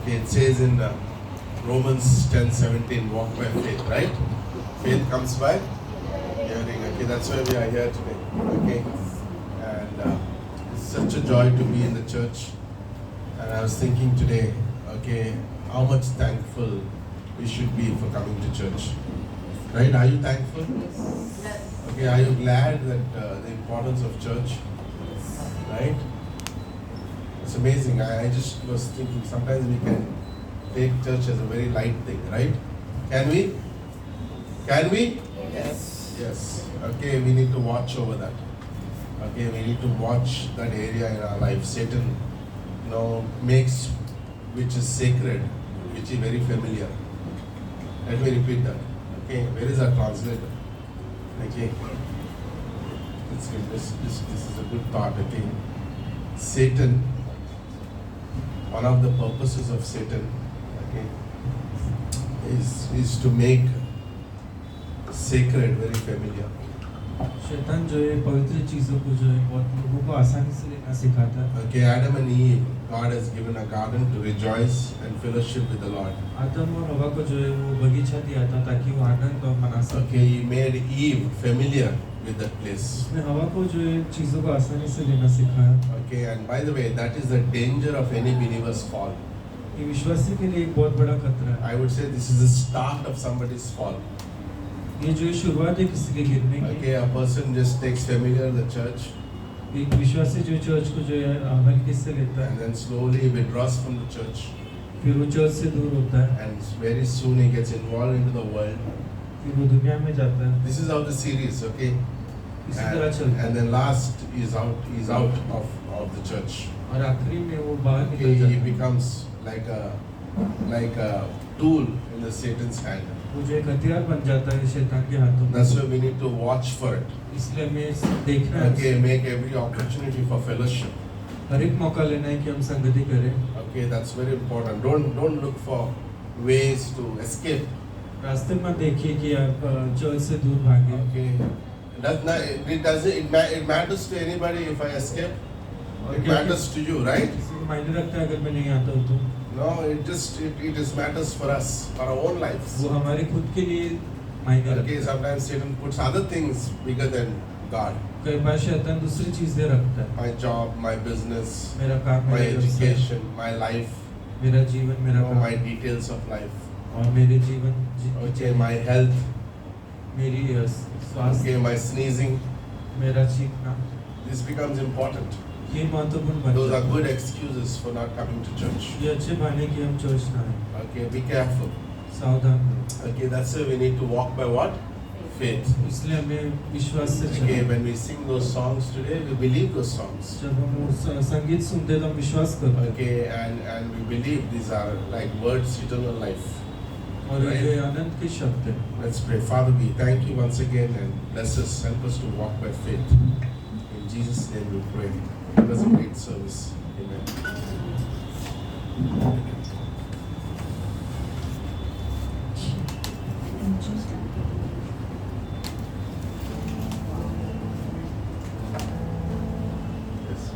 Okay, it says in Romans 10:17, walk by faith, right? Faith comes by hearing. Okay, that's why we are here today. Okay, and it's such a joy to be in the church. And I was thinking today, okay, how much thankful we should be for coming to church. Right? Are you thankful? Yes. Okay, are you glad that the importance of church? Right? It's amazing. I just was thinking sometimes we can take church as a very light thing, right? Can we? Can we? Yes. Yes. Okay, we need to watch over that. Okay, we need to watch that area in our life. Satan, makes which is sacred, which is very familiar. Let me repeat that. Okay, where is our translator? Okay, it's good. This is a good thought. Okay, Satan. One of the purposes of Satan, okay, is to make sacred very familiar. शैतान जो है पवित्र चीजों को जो है बहुत लोगों को आसानी से लेना सिखाता है. Okay, Adam and Eve, God has given a garden to rejoice and fellowship with the Lord. आदम और हवा को जो है वो बगीचा दिया था ताकि वो आनंद और मना सके. Okay, He made Eve familiar with that place. उसने हवा को जो है चीजों को आसानी से लेना सिखाया. Okay, and by the way, that is the danger of any believer's fall. ये विश्वासी के लिए एक बहुत बड़ा खतरा है. I would say this is the start of somebody's fall. ये जो है शुरुआत है किसी के गिरने की. Okay, a person just takes familiar the church एक विश्वासी जो चर्च को जो है हल्के से लेता and है, then slowly withdraws from the church, फिर वो चर्च से दूर होता है, and very soon he gets involved into the world. फिर वो दुनिया में जाता है. This is how the series, okay? इसी तरह चलता And है. then last is out of the church. और आखिरी में वो बाहर Okay, निकल he जाता है. becomes like a tool in the Satan's hand. वो जो एक हथियार बन जाता है शैतान के हाथों में. That's why we need to watch for it. इसलिए हमें देखना है. Okay, make every opportunity for fellowship. हर एक मौका लेना है कि हम संगति करें. Okay, that's very important. Don't look for ways to escape. रास्ते में देखिए कि आप चर्च से दूर भागे. Okay, it matters to anybody if I escape. It matters to you, right? किसी को मायने रखता है अगर मैं नहीं आता हूँ तो. No, it just matters for us, for our own lives. वो हमारे खुद के लिए मायने रखता Okay, है. sometimes Satan puts other things bigger than God. कई बार शैतान दूसरी चीजें रखता है. My job, my business, मेरा काम, my मेरा व्यवसाय, education, my life, मेरा जीवन, मेरा काम my details of life. और मेरे जीवन Okay, my health, मेरी स्वास्थ्य, okay, my sneezing. मेरा चीखना, This becomes important. ये महत्वपूर्ण बन Those are जाता है. good excuses for not coming to church. ये अच्छे बहाने कि हम चर्च ना आए. Okay, be careful. सावधान रहो. Okay, that's why we need to walk by what? Faith. इसलिए हमें विश्वास से Okay, चलें. when we sing those songs today, we believe those songs. जब हम वो संगीत सुनते हैं तो हम विश्वास करते हैं. Okay, and we believe these are like words eternal life. और ये आनंद के शब्द हैं. Let's pray. Father, we thank you once again and bless us, help us to walk by faith. In Jesus' name we pray. It was a great service. Amen. Yes.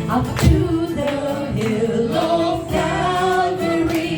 Up to the hill of Calvary,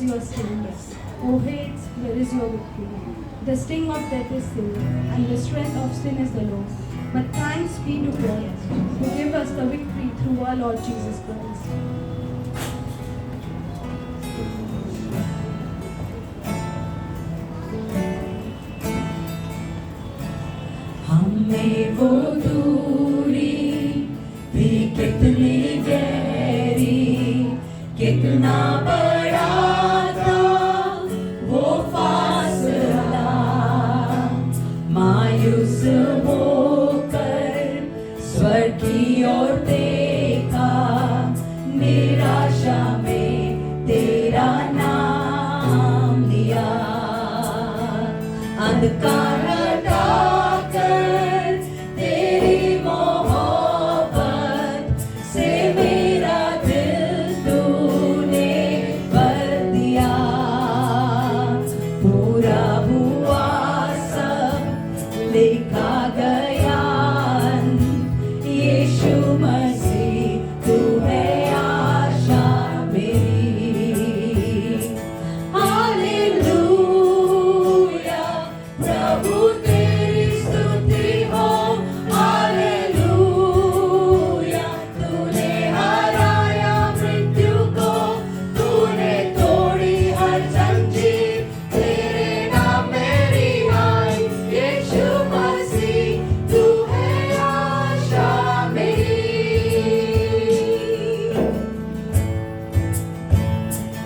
is your sting? O hate, where is your victory? The sting of death is sin, and the strength of sin is the law. But thanks be to God, who gave us the victory through our Lord Jesus Christ. हमें वो दूरी भी कितनी गहरी, कितना बड़ा था वो फासला। मायूस होकर स्वर की ओर देखा, निराशा में तेरा नाम लिया। अंधकार हटाकर तेरी मोहब्बत से मेरा दिल तूने भर दिया। पूरा हुआ सब लिखा गया, यीशु मसीह तू है आशा मेरी। हालेलुया, प्रभु तेरी स्तुति हो। हालेलुया, तूने हराया मृत्यु को, तूने तोड़ी हर जंजीर। तेरे नाम मेरी आई, यीशु मसीह तू है आशा मेरी।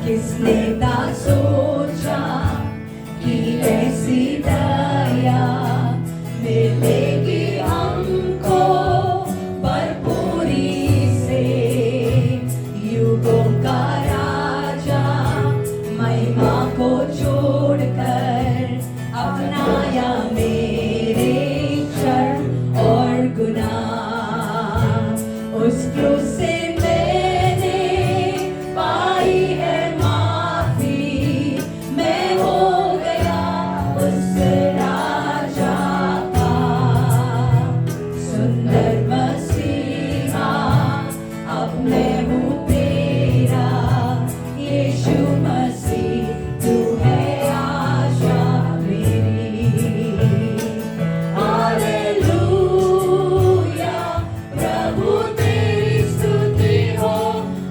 किसने ता सोचा कि ऐसी दया मिलेगी हमको भरपूरी से। युगों का राजा महिमा को छोड़कर अपनाया मेरे शर्म और गुनाह। उस क्रूस से मैंने पाई है माफी, मैं हो गया उस राजा का। सुंदर मसीहा अब मैं हूँ तेरा, यीशु मसीह तू है आशा मेरी। हालेलुया, प्रभु तेरी स्तुति हो।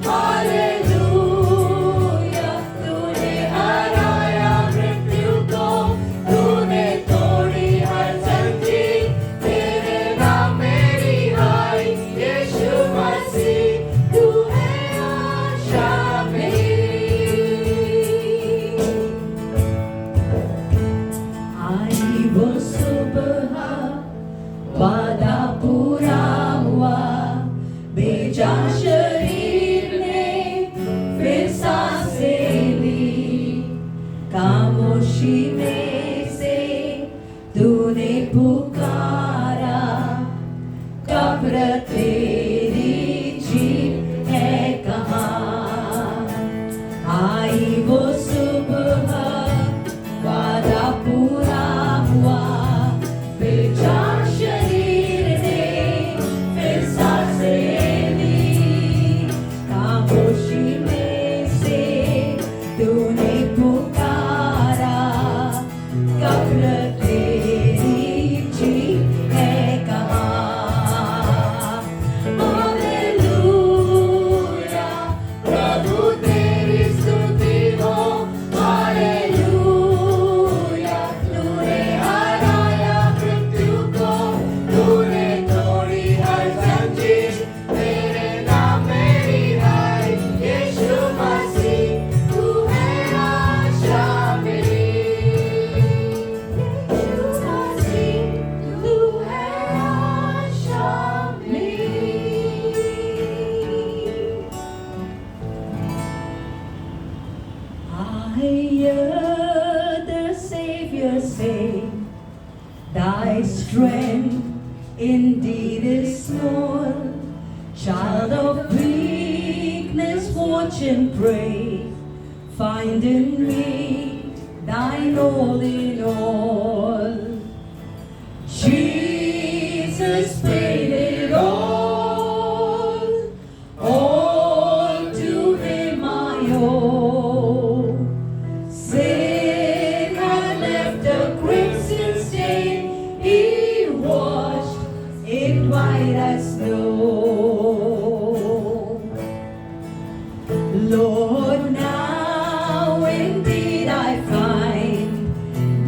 हालेलुया, तूने हराया मृत्यु को, तूने तोड़ी हर जंजीर। तेरे नाम मेरी आई, यीशु मसीह तू है आशा मेरी। आई वो सुबह, वादा पूरा हुआ, बेजान शरीर ने फिर सांसें ली। खामोशी में से तूने पुकारा, कब्र तेरी जीत है कहाँ। आई वो सुबह, वादा पूरा हुआ, बेजान शरीर ने फिर सांसें ली। खामोशी में से तूने पुकारा, कब्र तेरी जीत है कहाँ। हालेलुया, प्रभु तेरी स्तुति हो। हालेलुया, तूने हराया मृत्यु को, तूने तोड़ी हर जंजीर। तेरे नाम मेरी आई, यीशु मसीह तू है आशा मेरी। यीशु मसीह तू है आशा मेरी। I hear the Savior say, thy strength indeed is small. Child of weakness, watch and pray. Find in me thine all in all. Jesus paid it all to him I owe. white as snow. Lord, now indeed I find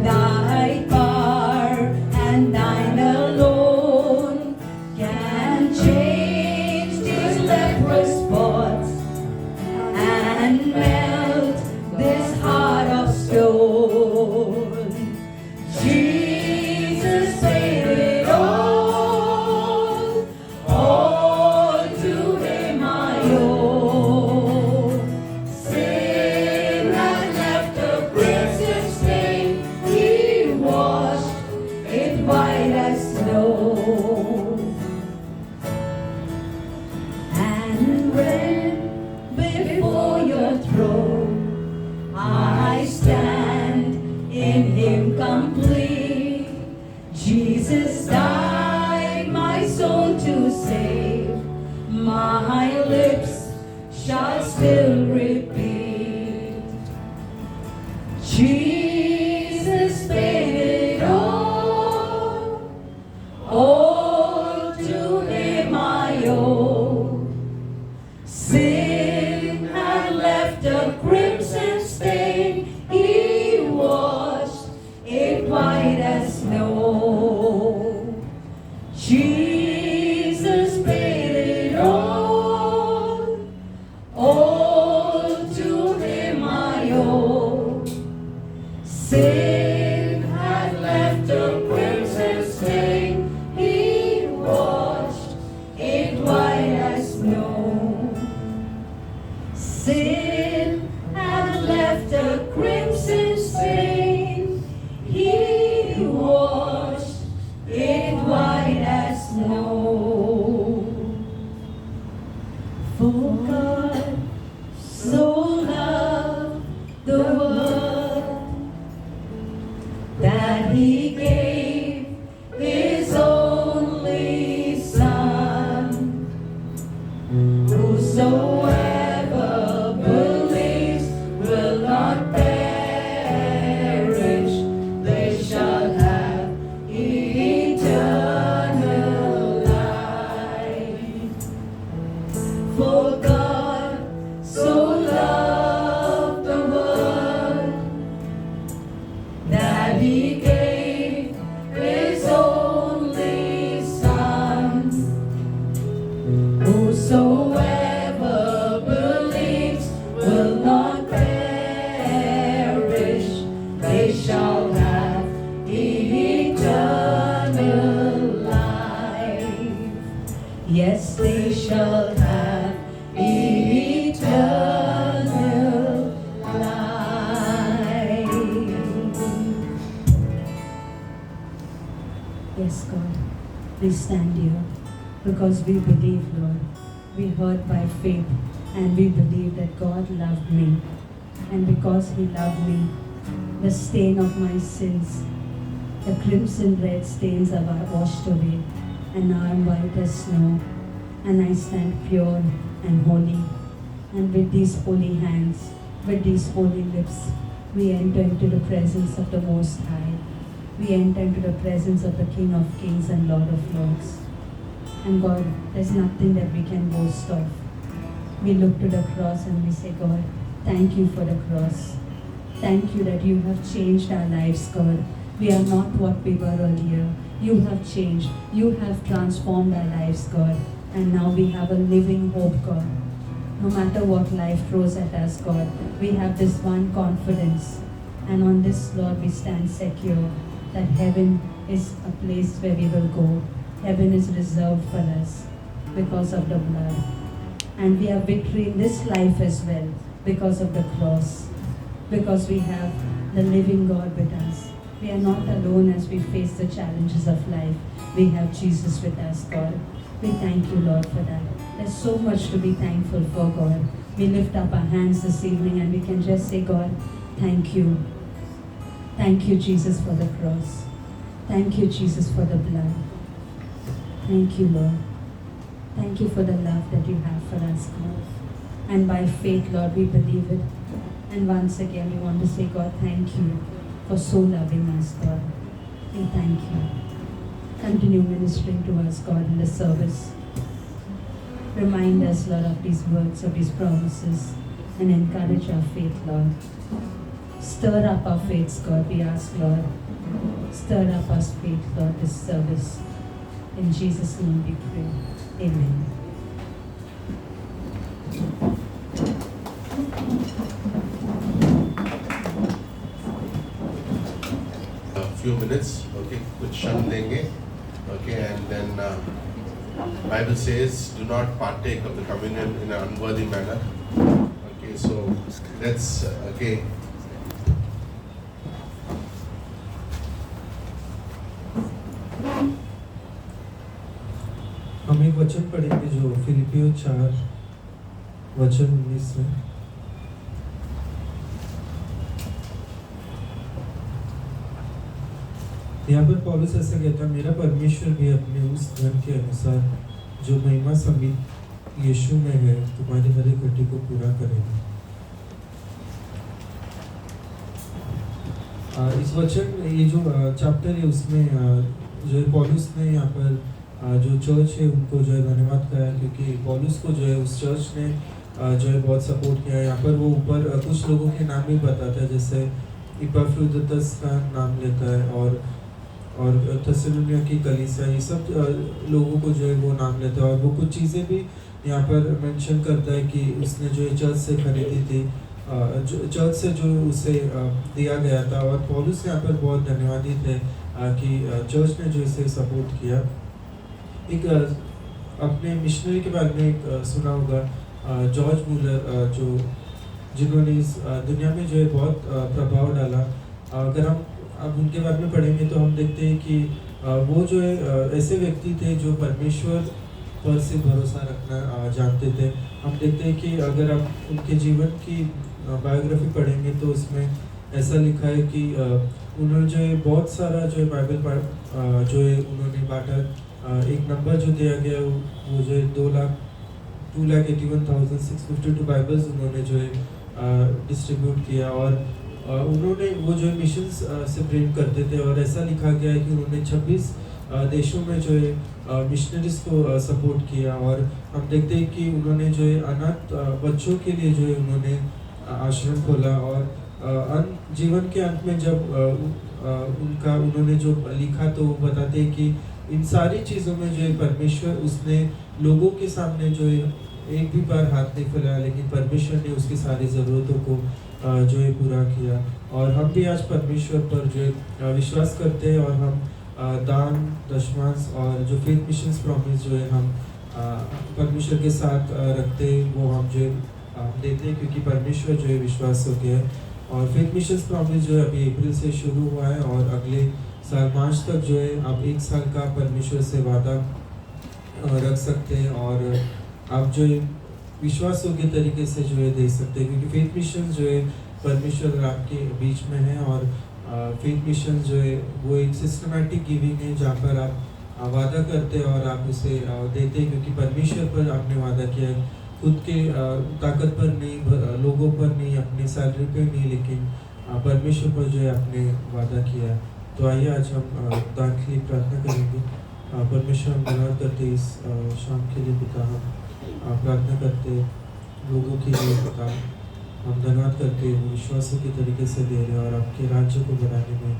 thy power, and thine alone can change these leprous spots and melt this heart of stone. Jesus paid it all to him I owe. Sin had left a crimson stain, he washed it white as snow. And when before your throne I stand in him complete, Jesus died my soul to save, my lips shall still repeat. Jesus paid it all to him I owe. Sin had left a crimson stain, he washed it white as snow. Jesus paid it all to him I owe. Sin had left a crimson stain, he washed it white as snow. Sin had left a crimson stain, he washed it white as snow. For God so loved the world that he gave his only Son. Whosoever believes will not perish, they shall have eternal life. For God so loved the world that he gave his only Son. Whosoever believes will not perish, they shall have eternal life. Yes, they shall have eternal life. Yes, God, we stand here because we believe, Lord. We heard by faith and we believe that God loved me. And because he loved me, the stain of my sins, the crimson red stains are washed away, and now I'm white as snow, and I stand pure and holy. And with these holy hands, with these holy lips, we enter into the presence of the Most High. We enter into the presence of the King of Kings and Lord of Lords. And God, there's nothing that we can boast of. We look to the cross and we say, God, thank you for the cross. Thank you that you have changed our lives, God. We are not what we were earlier. You have changed. You have transformed our lives, God. And now we have a living hope, God. No matter what life throws at us, God, we have this one confidence. And on this, Lord, we stand secure that heaven is a place where we will go. Heaven is reserved for us because of the blood. And we have victory in this life as well because of the cross. Because we have the living God with us. We are not alone as we face the challenges of life. We have Jesus with us, God. We thank you, Lord, for that. There's so much to be thankful for, God. We lift up our hands this evening and we can just say, God, thank you. Thank you, Jesus, for the cross. Thank you, Jesus, for the blood. Thank you, Lord. Thank you for the love that you have for us, God. And by faith, Lord, we believe it. And once again, we want to say, God, thank you for so loving us, God. We thank you. continue ministering to us, God, in the service. Remind us, Lord, of these words, of these promises, and encourage our faith, Lord. Stir up our faiths, God, we ask, Lord. Stir up our faith, Lord, this service. In Jesus' name we pray. Amen. A few minutes, okay, कुछ क्षण लेंगे, okay, and then Bible says, do not partake of the communion in an unworthy manner. Okay, so let's okay. हम एक वचन पढ़ेंगे जो फिलिपियो 4 वचन 19 में। यहाँ पर पौलुस ऐसा कहता है, मेरा परमेश्वर भी अपने उस धन के अनुसार जो महिमा समेत यीशु में है तुम्हारी हर एक घटी को पूरा करेगा। इस वचन ये जो चैप्टर है उसमें जो पौलुस ने यहाँ पर जो चर्च है उनको जो है धन्यवाद कहा, क्योंकि पौलुस को जो है उस चर्च ने जो है बहुत सपोर्ट किया। यहाँ पर वो ऊपर कुछ लोगों के नाम भी बताता है, जैसे इपैफ्रोदितस का नाम लेता है और थेसलोनिया की कलीसिया, ये सब लोगों को जो है वो नाम लेता है। और वो कुछ चीज़ें भी यहाँ पर मेंशन करता है कि उसने जो है चर्च से खरीदी थी, चर्च से जो उसे दिया गया था। और पौलुस यहाँ पर बहुत धन्यवादित है कि चर्च ने जो इसे सपोर्ट किया। एक अपने मिशनरी के बारे में एक सुना होगा, जॉर्ज मूलर, जिन्होंने इस दुनिया में जो है बहुत प्रभाव डाला। अगर हम अब उनके बारे में पढ़ेंगे तो हम देखते हैं कि वो जो है ऐसे व्यक्ति थे जो परमेश्वर पर से भरोसा रखना जानते थे। हम देखते हैं कि अगर आप उनके जीवन की बायोग्राफी पढ़ेंगे तो उसमें ऐसा लिखा है कि उन्होंने जो है बहुत सारा जो है बाइबल जो है उन्होंने बांटा। एक नंबर जो दिया गया वो जो है 2,81,652 बाइबल्स उन्होंने जो है डिस्ट्रीब्यूट किया। और उन्होंने वो जो है मिशंस से प्रेम करते थे। और ऐसा लिखा गया है कि उन्होंने 26 देशों में जो है मिशनरीज को सपोर्ट किया। और हम देखते हैं कि उन्होंने जो है अनाथ बच्चों के लिए जो है उन्होंने आश्रम खोला। और जीवन के अंत में जब उन्होंने जो लिखा तो वो बताते हैं कि इन सारी चीज़ों में जो है परमेश्वर उसने लोगों के सामने जो है एक भी बार हाथ नहीं फैलाया, लेकिन परमेश्वर ने उसकी सारी ज़रूरतों को जो है पूरा किया। और हम भी आज परमेश्वर पर जो है विश्वास करते हैं और हम दान दशमांश और जो फेथ मिशंस प्रॉमिस जो है हम परमेश्वर के साथ रखते हैं, वो हम जो है देते हैं, क्योंकि परमेश्वर जो है विश्वास हो गया है। और फेथ मिशंस प्रॉमिस जो है अभी अप्रैल से शुरू हुआ है और अगले साल मार्च तक जो है आप 1 साल का परमेश्वर से वादा रख सकते हैं और आप जो है विश्वास योग्य तरीके से जो है दे सकते हैं, क्योंकि फेथ मिशन जो है परमेश्वर आपके बीच में है। और फेथ मिशन जो है वो एक सिस्टमैटिक गिविंग है जहाँ पर आप वादा करते हैं और आप उसे देते हैं, क्योंकि परमेश्वर पर आपने वादा किया है, खुद के ताकत पर नहीं, लोगों पर नहीं, अपने सैलरी पे नहीं, लेकिन परमेश्वर पर जो है आपने वादा किया है। तो आइए आज हम दान के लिए प्रार्थना करेंगे। परमेश्वर हम धन्यवाद करते इस शाम के लिए पिता, हम प्रार्थना करते लोगों के लिए पिता, हम धन्यवाद करते वो विश्वासों के तरीके से दे रहे और आपके राज्य को बनाने में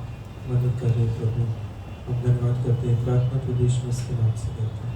मदद कर रहे प्रभु। हम धन्यवाद करते हैं, प्रार्थना प्रदेश में इसके नाम से करते हैं।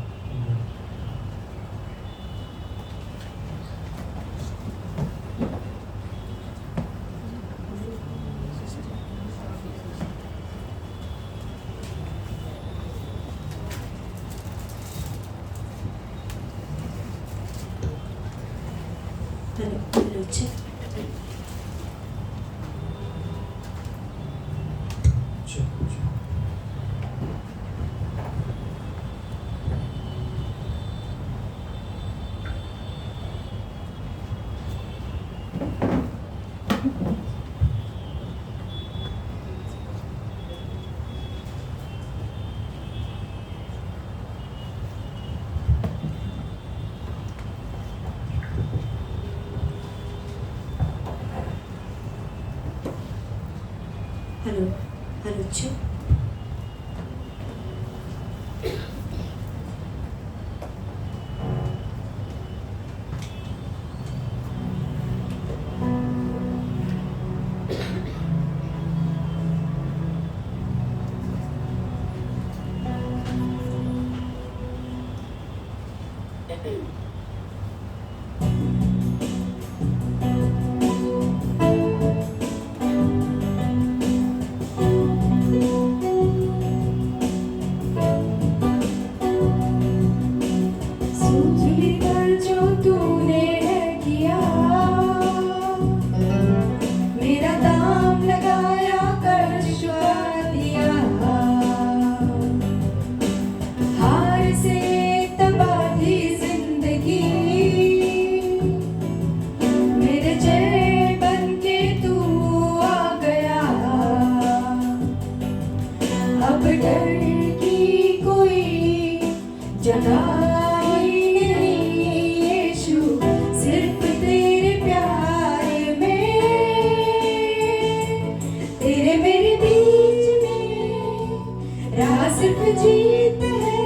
सूझली कर जो तूने है किया, मेरा दाम लगाया कर चुका दिया। हार से तबाही जिंदगी, मेरे जय बन के तू आ गया। अब डर की कोई जगह सिर्फ तेरे प्यार में, तेरे मेरे बीच में राह सिर्फ जीत है।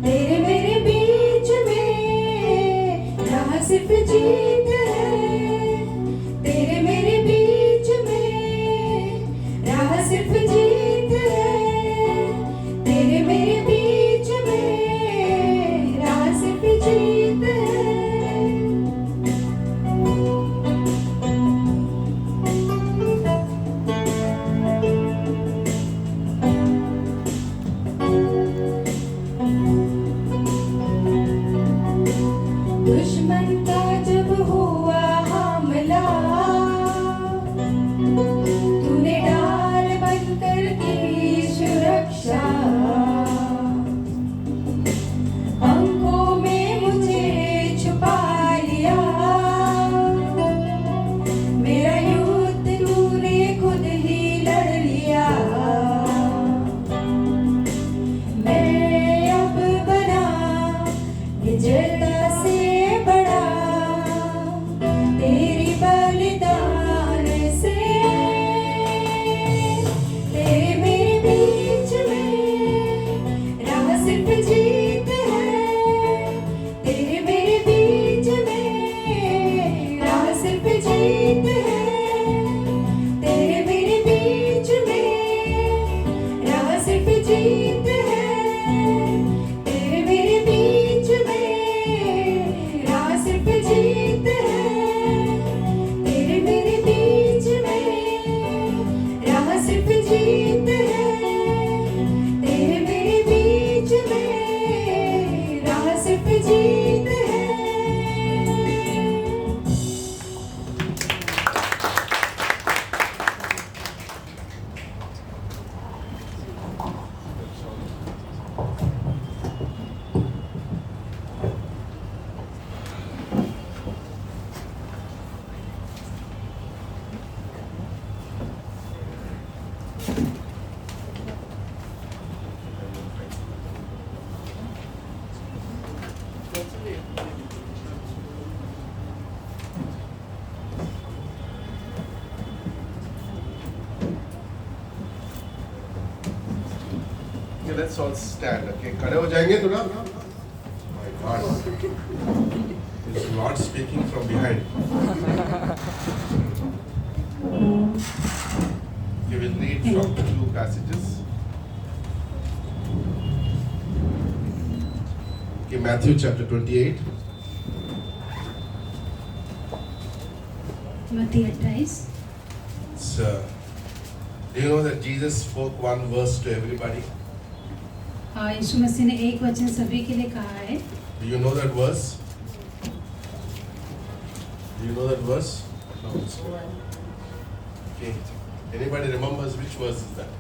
तेरे मेरे बीच में राह सिर्फ जीत है। तेरे मेरे बीच में राह सिर्फ जीत है। तेरे मेरे बीच में राह सिर्फ जीत है। दुश्मन का जब हुआ हमला, तूने डाल बनकर की सुरक्षा। पंखों में मुझे छुपा लिया, मेरा युद्ध तूने खुद ही लड़ लिया। मैं अब बना विजेता से बड़ा, तेरी बलिदान से। तेरे मेरे बीच में राह सिर्फ जीत है। तेरे मेरे बीच में राह सिर्फ जीत है। तेरे मेरे बीच में राह सिर्फ जीत है। तेरे मेरे बीच में राह सिर्फ जीत है। तेरे मेरे बीच में राह सिर्फ जीत है। तेरे मेरे बीच में राह सिर्फ जीत है। Okay, let's all stand. Okay, खड़े हो जाएंगे थोड़ा. My God, it's Lord speaking from behind. Okay, we'll read from two passages. Okay, Matthew chapter 28. मत्ती 28। It's, do you know that Jesus spoke one verse to everybody? यीशु मसीह ने एक वचन सभी के लिए कहा है। Do you know that verse? Do you know that verse? No, it's good. Okay. Anybody remembers which verse is that?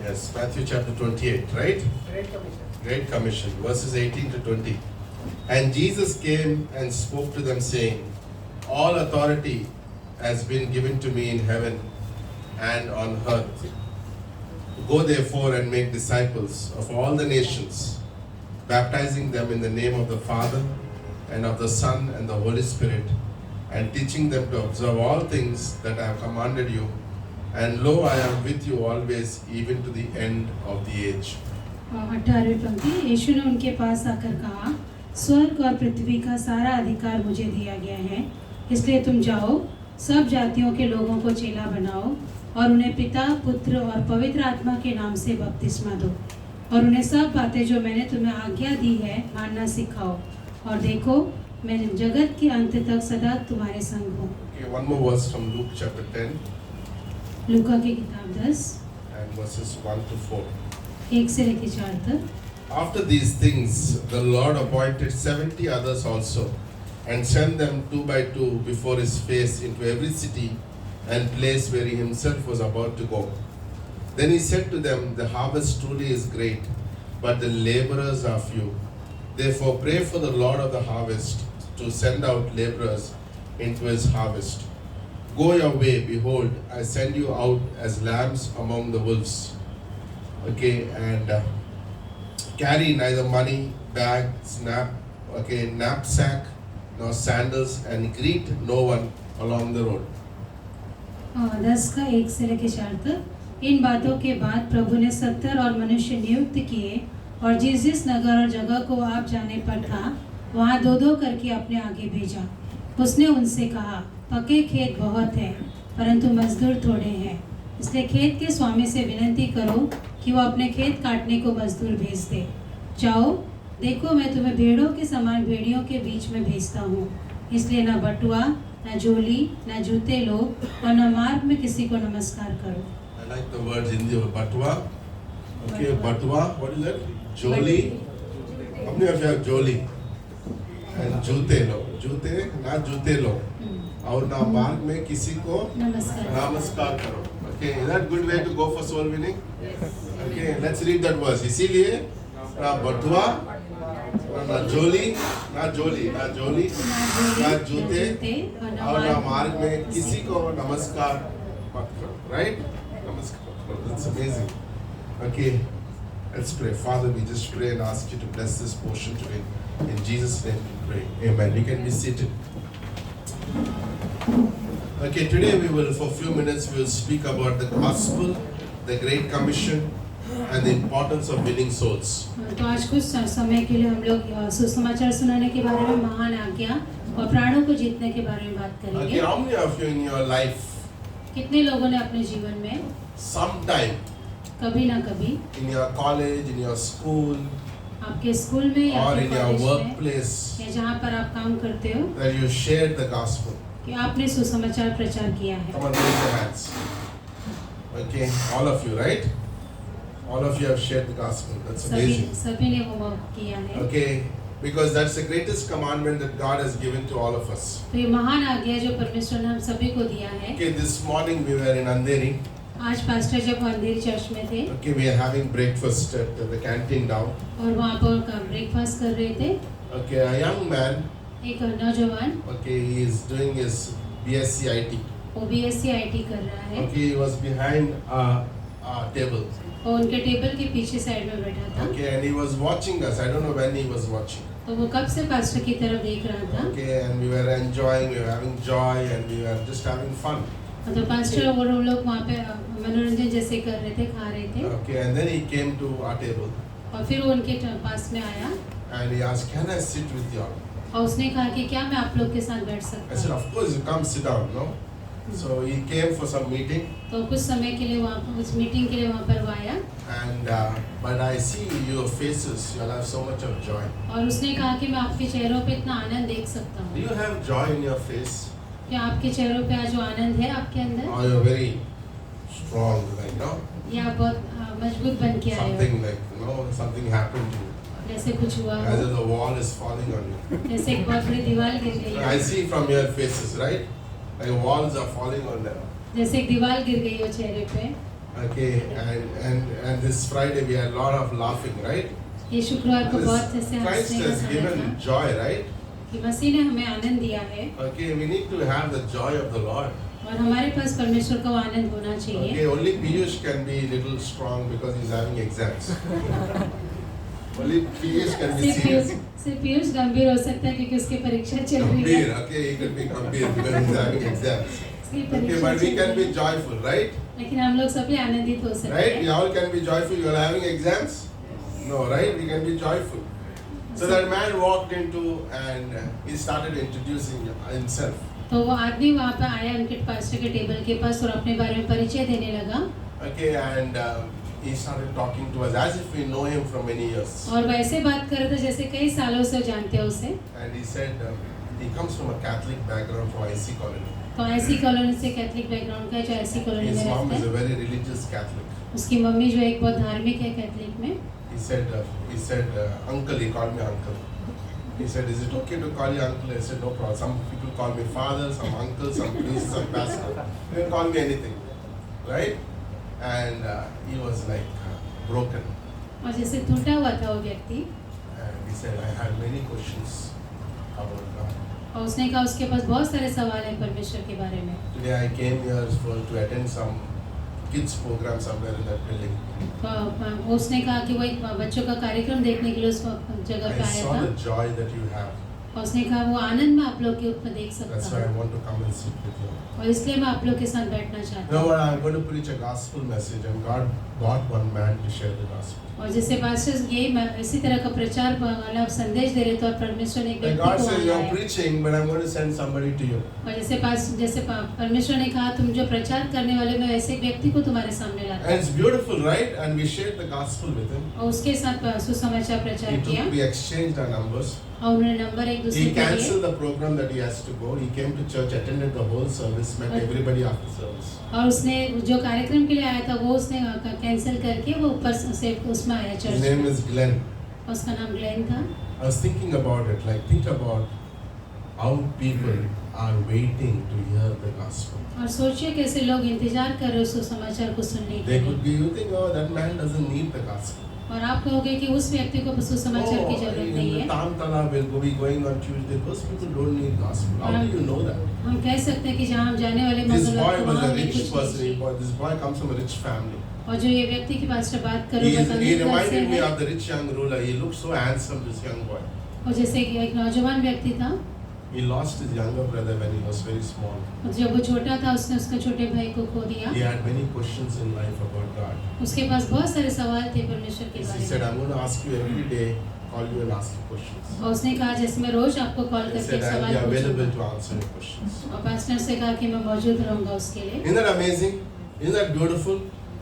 Yes, Matthew chapter 28, right? Great Commission, verses 18 to 20. And Jesus came and spoke to them, saying, all authority has been given to me in heaven and on earth. Go therefore and make disciples of all the nations, baptizing them in the name of the Father and of the Son and the Holy Spirit, and teaching them to observe all things that I have commanded you. And lo, I am with you always, even to the end of the age. 18वीं पंक्ति, यीशु ने उनके पास आकर कहा, स्वर्ग और पृथ्वी का सारा अधिकार मुझे दिया गया है, इसलिए तुम जाओ, सब जातियों के लोगों को चेला बनाओ और उन्हें पिता, पुत्र और पवित्र आत्मा के नाम से बपतिस्मा दो। और उन्हें सब बातें जो मैंने तुम्हें आज्ञा दी है मानना सिखाओ, और देखो मैं जगत के अंत तक सदा तुम्हारे संग हूँ। Okay, one more verse from Luke chapter 10 लूका की किताब 10 and verses 1 to 4. 1 से लेकर 4 तक। After these things, the Lord appointed 70 others also, and sent them 2 by 2 before his face into every city and place where he himself was about to go. Then he said to them, the harvest truly is great, but the laborers are few. Therefore pray for the Lord of the harvest to send out laborers into his harvest. Go your way, behold, I send you out as lambs among the wolves. Okay, and carry neither money, bag, knapsack, nor sandals, and greet no one along the road. 10 का 1 से लेकर 4 तक। इन बातों के बाद प्रभु ने 70 और मनुष्य नियुक्त किए, और जिस जिस नगर और जगह को आप जाने पर था वहाँ 2-2 करके अपने आगे भेजा। उसने उनसे कहा, पके खेत बहुत हैं, परंतु मजदूर थोड़े हैं, इसलिए खेत के स्वामी से विनती करो कि वो अपने खेत काटने को मजदूर भेज दे। जाओ, देखो मैं तुम्हें भेड़ों के समान भेड़ियों के बीच में भेजता हूँ, इसलिए ना बटुआ, ना झोली, ना जूते लो, और न मार्ग में किसी को नमस्कार करो। I like the words Hindi of batwa. Okay, batwa. What is that? Joli. अपने आप से joli. And जूते लो, जूते ना जूते लो, और ना मार्ग में किसी को नमस्कार करो. Okay, is that good way to go for soul winning? Okay, let's read that verse. इसीलिए ना बटुआ, ना जोली, ना जोली, ना जूते, और ना मार्ग में किसी को नमस्कार मत करो. Right? That's amazing. Okay, let's pray. Father, we just pray and ask you to bless this portion today. In Jesus' name we pray. Amen. You can be seated. Okay, today we will, for a few minutes, we will speak about the gospel, the Great Commission, and the importance of winning souls. तो आज कुछ समय के लिए हम लोग सुसमाचार सुनाने के बारे में, महान आज्ञा और प्राणों को जीतने के बारे में बात Okay, करेंगे। how many of you in your life, कितने लोगों ने अपने जीवन में sometime कभी ना कभी in your college, in your school, आपके स्कूल में या or फिर in your कॉलेज में workplace, या जहाँ पर आप काम करते हो that you shared the gospel? कि आपने सुसमाचार प्रचार किया है? Come on, raise your hands. Okay, all of you, right? All of you have shared the gospel. That's amazing. सभी ने वो किया है। Okay, because that's the greatest commandment that God has given to all of us. तो ये महान आज्ञा जो परमेश्वर ने हम सभी को दिया है। Okay, this morning we were in Andheri. आज पास्टर जब अंधेरी चर्च में थे Okay, we are having breakfast at the canteen down. और वहाँ पर ब्रेकफास्ट कर रहे थे। Okay, a young man. एक नौजवान, Okay, he is doing his BSc IT. वो BSc IT कर रहा है। Okay, he was behind a table. और उनके टेबल के पीछे साइड में बैठा था। Okay, and he was watching us. I don't know when he was watching. तो वो कब से पास्टर की तरफ देख रहा था। Okay, and we were enjoying, we were having joy, and we were just having fun. तो पास्टर और वो लोग वहाँ पे मनोरंजन जैसे कर रहे थे, खा रहे थे। Okay, and then he came to our table. और फिर वो उनके पास में आया And he asked, "Can I sit with you all?" और उसने कहा कि क्या मैं आप लोग के साथ बैठ I सकता said, हूँ। "Of course, you come sit down, no?" So he came for some meeting, तो कुछ समय के लिए वहाँ उस मीटिंग के लिए वहाँ पर वो आया and but I see your faces. You'll have so much of joy. और उसने कहा कि मैं आपके चेहरों पे इतना आनंद देख सकता Do हूँ। you have joy in your face? क्या आपके चेहरों पे आज जो आनंद है आपके अंदर, Or you're very strong, like no? या आप बहुत मजबूत बन के आए हो, Something like something happened to you, जैसे कुछ हुआ as हो, if the wall is falling on you. जैसे एक बहुत बड़ी दीवार गिर गई I है, see from your faces, right? Like walls are falling on them. जैसे एक दीवार गिर गई हो चेहरे पे। Okay, and this Friday we had a lot of laughing, right? ये शुक्रवार को बहुत This ऐसे Christ हंसने का has समय given था joy, right? कि मसीह ने हमें आनंद दिया है Okay, we need to have the joy of the Lord. और हमारे पास परमेश्वर का वो आनंद होना चाहिए। Okay, only Piyush can be little strong because he's having exams. Only Piyush can be serious. सिर्फ पीयूष गंभीर हो सकता है क्योंकि उसकी परीक्षा चल रही है। Gambhir, okay, he could be Gambhir because he's having exams. उसकी Okay, परीक्षा but we चल can रही be है। joyful, right? लेकिन हम लोग सभी आनंदित हो सकते Right? We हैं। all can be joyful. You are having exams? No, right? We can be joyful. So that man walked into and he started introducing himself. तो वो आदमी वहाँ पे आया उनके पास्टर के टेबल के पास और अपने बारे में परिचय देने लगा। Okay, and he started talking to us as if we know him from many years. और वैसे बात कर रहे थे जैसे कई सालों से जानते हो उसे। And he said he comes from a Catholic background from IC colony. तो ऐसी कॉलोनी से कैथलिक बैकग्राउंड का है, जो ऐसी कॉलोनी His में mom रहता is a है। very religious Catholic. उसकी मम्मी जो एक बहुत धार्मिक है कैथलिक में। He said uncle, he called me uncle. He said, is it okay to call you uncle? I said, no problem. Some people call me father, some uncle, some priest, some pastor. You can call me anything, right? And he was like broken. और जैसे टूटा हुआ था वो व्यक्ति। And he said, I had many questions about God. और उसने कहा उसके पास बहुत सारे सवाल हैं परमेश्वर के बारे में। Today I came here to attend some kids program somewhere in that building. तो उसने कहा कि वो एक बच्चों का कार्यक्रम देखने के लिए उस जगह पे I आया saw था। the joy that you have. और उसने कहा वो आनंद में आप लोग के ऊपर देख That's सकता why I हूँ, want to come and sit with you. और इसलिए मैं आप लोग के साथ बैठना You चाहता know हूँ। what? I'm going to preach a gospel message, and God brought one man to share the gospel. और जैसे पास्टर यही इसी तरह का प्रचार वाला संदेश दे रहे तो परमेश्वर ने एक And व्यक्ति God को says, वहाँ you're लाया। preaching, but I'm going to send somebody to you. और जैसे परमेश्वर ने कहा तुम जो प्रचार करने वाले मैं ऐसे एक व्यक्ति को तुम्हारे सामने लाता And it's beautiful, right? And we shared the gospel with him. हूँ। और उसके साथ सुसमाचार प्रचार किया We exchanged our numbers. और उन्होंने नंबर एक दूसरे He को दिए। canceled the program that he has to go. He came to church, attended the whole service, met everybody after service. और उसने जो कार्यक्रम के लिए आया था वो उसने कैंसिल करके वो ऊपर से उसमें आया His चर्च name में। is Glenn. उसका नाम ग्लेन था। I was thinking about it, like think about how people are waiting to hear the gospel. और सोचिए कैसे लोग इंतजार कर रहे हो सुसमाचार को सुनने के They लिए। could be, you think, oh, that man doesn't need the gospel. और आप कहोगे कि उस व्यक्ति को सुसमाचार की जरूरत नहीं in है। Tamtala will go be going on Tuesday. Those people don't need gospel. How do you know that? हम कह सकते हैं कि जहाँ हम जाने वाले This मंगलवार boy को was वहाँ a हमें rich कुछ person. नहीं। This boy comes from a rich family. और जो ये व्यक्ति की पास बात करूँ He बताने reminded me है। of the rich young ruler. He looked so handsome, this young boy. और जैसे कि एक नौजवान व्यक्ति था, He lost his younger brother when he was very small. और जब वो छोटा था उसने उसके छोटे भाई को खो दिया। He had many questions in life about God. उसके पास बहुत सारे सवाल थे परमेश्वर के He बारे said, में। I'm going to ask you every day, call you and ask you questions. और उसने कहा जैसे मैं रोज आपको कॉल He करके said, I'll सवाल be available पूछूंगा। to answer your questions. और पास्टर से कहा कि मैं मौजूद रहूंगा उसके लिए। Isn't that amazing? Isn't that beautiful?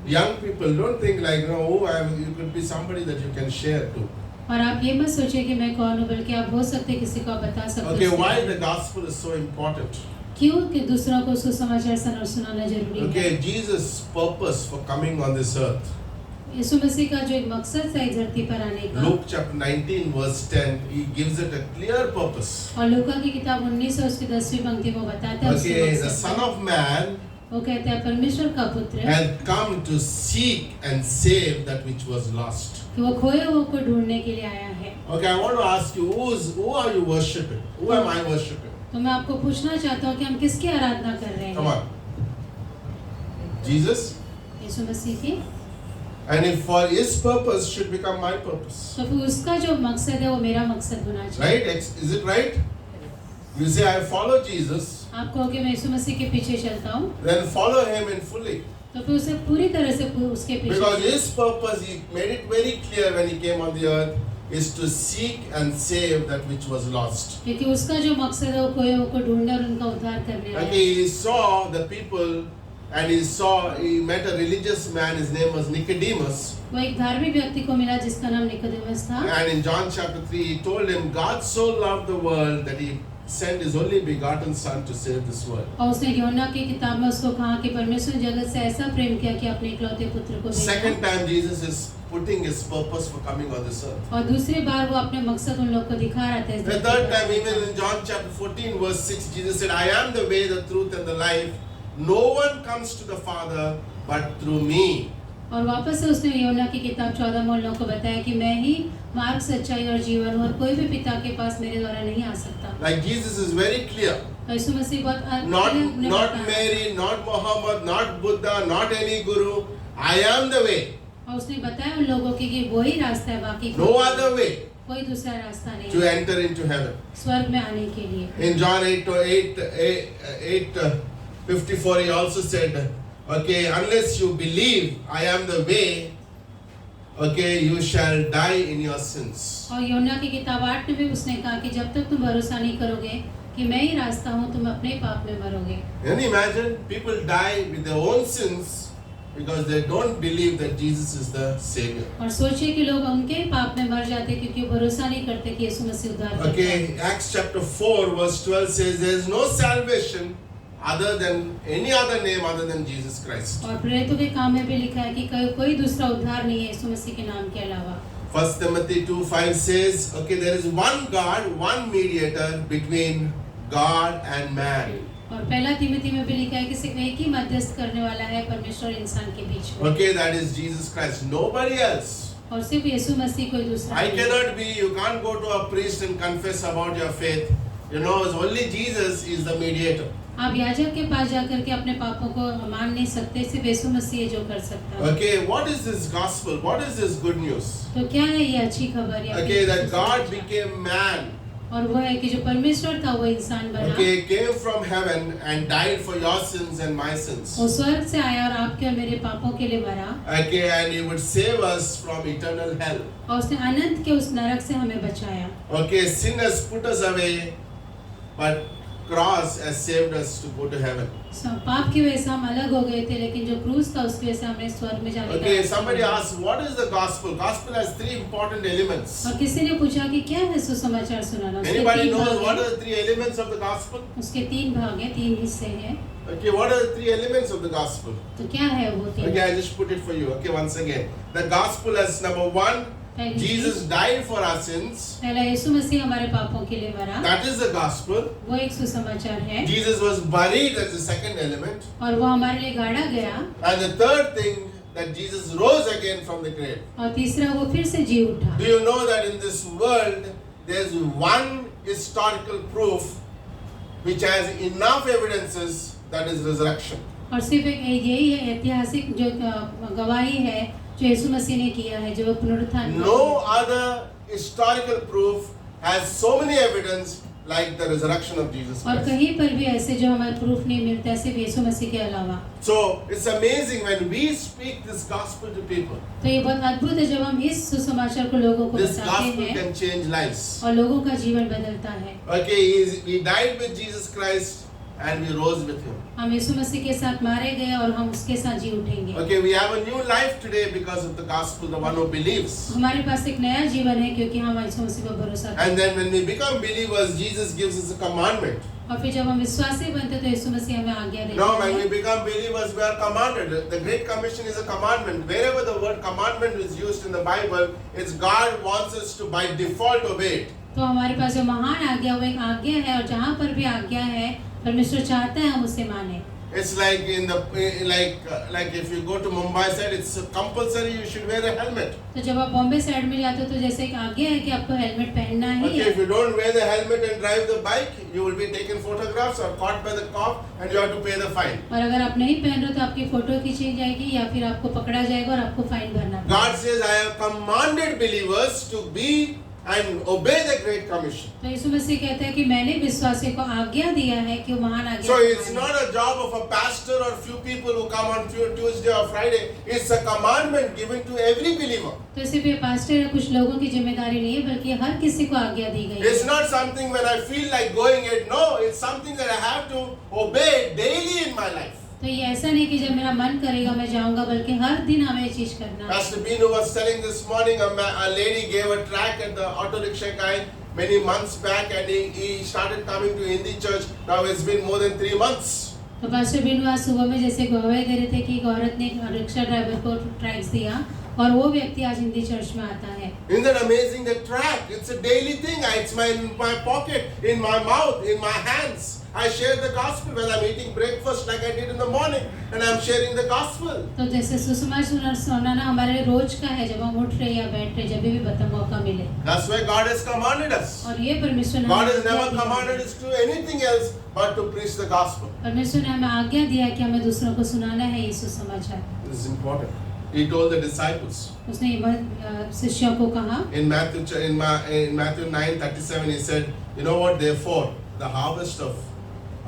Young people, don't think like, you could be somebody that you can share to. और आप ये मत सोचिए कि मैं कौन हूँ, बल्कि आप हो सकते हैं किसी को आप बता सकते Okay, हो। why the gospel is so important? क्यों कि दूसरों को सुसमाचार सुनाना जरूरी है। Okay, Jesus' purpose for coming on this earth. यीशु मसीह का जो एक मकसद था इस धरती पर आने का। Luke chapter 19 verse 10, he gives it a clear purpose. और लूका की किताब 19 उसकी 10वीं पंक्ति में बताता है उसके Okay, the मकसद Son को। of Man वो कहता है परमेश्वर का पुत्र had come to seek and save that which was lost. कि वो खोए हुए को ढूंढने के लिए आया है। Okay, I want to ask you, who are you worshiping? Who am I worshiping? तो मैं आपको पूछना चाहता हूँ कि हम किसकी आराधना कर रहे Come हैं? on. Jesus? यीशु मसीह की। And if for his purpose should become my purpose. तो फिर उसका जो मकसद है वो मेरा मकसद होना चाहिए। Right? Is it right? You say, I follow Jesus, आप कहो कि मैं यीशु मसीह के पीछे चलता हूँ, then follow him in fully. तो फिर उसे पूरी तरह से उसके पीछे Because चलो। his purpose, he made it very clear when he came on the earth, is to seek and save that which was lost. क्योंकि उसका जो मकसद है वो खोए हुए को ढूंढना और उनका उद्धार करने आया है। Okay, he saw the people and he met a religious man, his name was Nicodemus. वो एक धार्मिक व्यक्ति को मिला जिसका नाम निकोदेमस था। And in John chapter 3, he told him, God so loved the world that he sent his only begotten son to save this world. और उसने यूहन्ना की किताब में उसको कहा कि परमेश्वर ने जगत से ऐसा प्रेम किया कि अपने इकलौते पुत्र को Second भेजा। time Jesus is putting his purpose for coming on this earth. और दूसरी बार वो अपने मकसद उन लोग को दिखा रहा था इस The धरती third पर। time, even in John chapter 14 verse 6, Jesus said, I am the way, the truth and the life. No one comes to the Father but through me. और वापस से उसने यूहन्ना की किताब 14 में उन लोगों को बताया कि मैं ही मार्ग, सच्चाई और जीवन हूँ और कोई भी पिता के पास मेरे द्वारा नहीं आ सकता। Like Jesus is very clear. और यीशु मसीह बहुत Not Mary, not Muhammad, not Buddha, not any guru. I am the way. और उसने बताया उन लोगों की कि वही रास्ता है, बाकी No other way कोई दूसरा रास्ता नहीं to है enter into heaven. स्वर्ग में आने के लिए। In John 8:54, he also said, okay, unless you believe I am the way, okay, you shall die in your sins. और यूहन्ना की किताब 8 में भी उसने कहा कि जब तक तुम भरोसा नहीं करोगे कि मैं ही रास्ता हूँ, तुम अपने पाप में मरोगे। Can you imagine? People die with their own sins because they don't believe that Jesus is the Savior. और सोचिए कि लोग उनके ही पाप में मर जाते क्योंकि वो भरोसा नहीं करते कि यीशु मसीह उद्धार करता है। Okay, Acts chapter 4 verse 12 says there is no salvation other than any other name other than Jesus Christ. और प्रेरितों के काम में भी लिखा है कि कोई दूसरा उद्धार नहीं है यीशु मसीह के नाम के अलावा। 1 Timothy 2:5 says, okay, there is one God, one mediator between God and man. और पहला तिमोथी में भी लिखा है कि सिर्फ एक ही मध्यस्थ करने वाला है परमेश्वर और इंसान के बीच में। Okay, that is Jesus Christ. Nobody else. और सिर्फ यीशु मसीह कोई दूसरा I नहीं। cannot be, you can't go to a priest and confess about your faith. You know, only Jesus is the mediator. आप याजक के पास जाकर के अपने पापों को मान नहीं सकते, सिर्फ यीशु मसीह है जो कर सकता है। Okay, what is this gospel? What is this good news? तो क्या है ये अच्छी खबर या Okay, that God became man. और वो है कि जो परमेश्वर था वो इंसान बना। Okay, came from heaven and died for your sins and my sins. वो स्वर्ग से आया और आपके और मेरे पापों के लिए मरा। Okay, and He would save us from eternal hell. और उसने अनंत के उस नरक से हमें बचाया। Okay, sin has put us away, but cross has saved us to go to heaven. पाप की वजह से हम अलग हो गए थे, लेकिन जो क्रूस था उसकी वजह से हमें स्वर्ग में जाने का Okay, रास्ता somebody मिला। asked, what is the gospel? Gospel has three important elements. और किसी ने पूछा कि क्या है सुसमाचार सुनाना? उसके Anybody तीन knows भाग what हैं। are the three elements of the gospel? उसके तीन भाग हैं, तीन हिस्से हैं। Okay, what are the three elements of the gospel? तो क्या है वो तीन? Okay, I just put it for you. Okay, once again. The gospel has number one, पहली Jesus चीज, died for our sins. पहला यीशु मसीह हमारे पापों के लिए मरा, That is the gospel. वो एक सुसमाचार है। Jesus was buried as the second element. और वो हमारे लिए गाड़ा गया। And the third thing, that Jesus rose again from the grave. और तीसरा वो फिर से जी उठा। Do you know that in this world, there's one historical proof which has enough evidences, that is resurrection. और सिर्फ एक यही है ऐतिहासिक जो गवाही है जो यीशु मसीह ने किया है, जो वो पुनरुत्थान। No other historical proof has so many evidence like the resurrection of Jesus और Christ. कहीं पर भी ऐसे जो हमें प्रूफ नहीं मिलता है सिर्फ यीशु मसीह के अलावा। So it's amazing when we speak this gospel to people. तो ये बहुत अद्भुत है जब हम इस सुसमाचार को लोगों को This बताते gospel हैं can change lives. और लोगों का जीवन बदलता है। Okay, we died with Jesus Christ and we rose with Him. हम यीशु मसीह के साथ मारे गए और हम उसके साथ जी उठेंगे। Okay, we have a new life today because of the gospel, the one who believes. हमारे पास एक नया जीवन है क्योंकि हम यीशु मसीह पर भरोसा करते हैं। And then when we become believers, Jesus gives us a commandment. और फिर जब हम विश्वासी बनते हैं तो यीशु मसीह हमें आज्ञा देता Now, when है। we become believers, we are commanded. The Great Commission is a commandment. Wherever the word commandment is used in the Bible, it's God wants us to by default obey it. तो हमारे पास जो महान आज्ञा वो एक आज्ञा है और जहाँ पर भी आज्ञा है परमेश्वर चाहता है हम उसे माने। It's like like if you go to Mumbai side, it's compulsory you should wear a helmet. तो जब आप बॉम्बे साइड में जाते हो तो जैसे एक आज्ञा है कि आपको हेलमेट पहनना ही Okay, है। if you don't wear the helmet and drive the bike, you will be taken photographs or caught by the cop and you have to pay the fine. और अगर आप नहीं पहन रहे तो आपकी फोटो खींची जाएगी या फिर आपको पकड़ा जाएगा और आपको फाइन भरना पड़ेगा। God says, I have commanded believers to be and obey the Great Commission. तो यीशु मसीह कहते हैं कि मैंने विश्वासियों को आज्ञा दिया है कि वो महान आज्ञा So को it's माने। not a job of a pastor or few people who come on Tuesday or Friday. It's a commandment given to every believer. तो सिर्फ ये पास्टर या कुछ लोगों की जिम्मेदारी नहीं है बल्कि हर किसी को आज्ञा दी गई It's है। not something when I feel like going it. No, it's something that I have to obey daily in my life. तो ये ऐसा नहीं कि जब मेरा मन करेगा मैं जाऊंगा, बल्कि हर दिन हमें ये चीज करना है। Pastor Binu was telling this morning, a lady gave a track at the auto rickshaw guy many months back, and he started coming to Hindi church. Now it's been more than 3 months. तो pastor बिनु आज सुबह में जैसे गवाही दे रहे थे कि एक औरत ने एक रिक्शा ड्राइवर को ट्रैक्स दिया और वो व्यक्ति आज हिंदी चर्च में आता है। Isn't that amazing? The track, it's a daily thing. It's in my pocket, in my mouth, in my hands. I share the gospel when I'm eating breakfast like I did in the morning, and I'm sharing the gospel. तो जैसे सुसमाचार सुनाना हमारे लिए रोज का है, जब हम उठ रहे या बैठ रहे जब भी बता मौका मिले। That's why God has commanded us. और ये परमेश्वर ने God हमें has आज्ञा never दी है। commanded us to do anything else but to preach the gospel. परमेश्वर ने हमें आज्ञा दिया है कि हमें दूसरों को सुनाना है ये सुसमाचार। This is important. He told the disciples उसने शिष्यों को कहा in Matthew 9:37. He said, "You know what? Therefore, the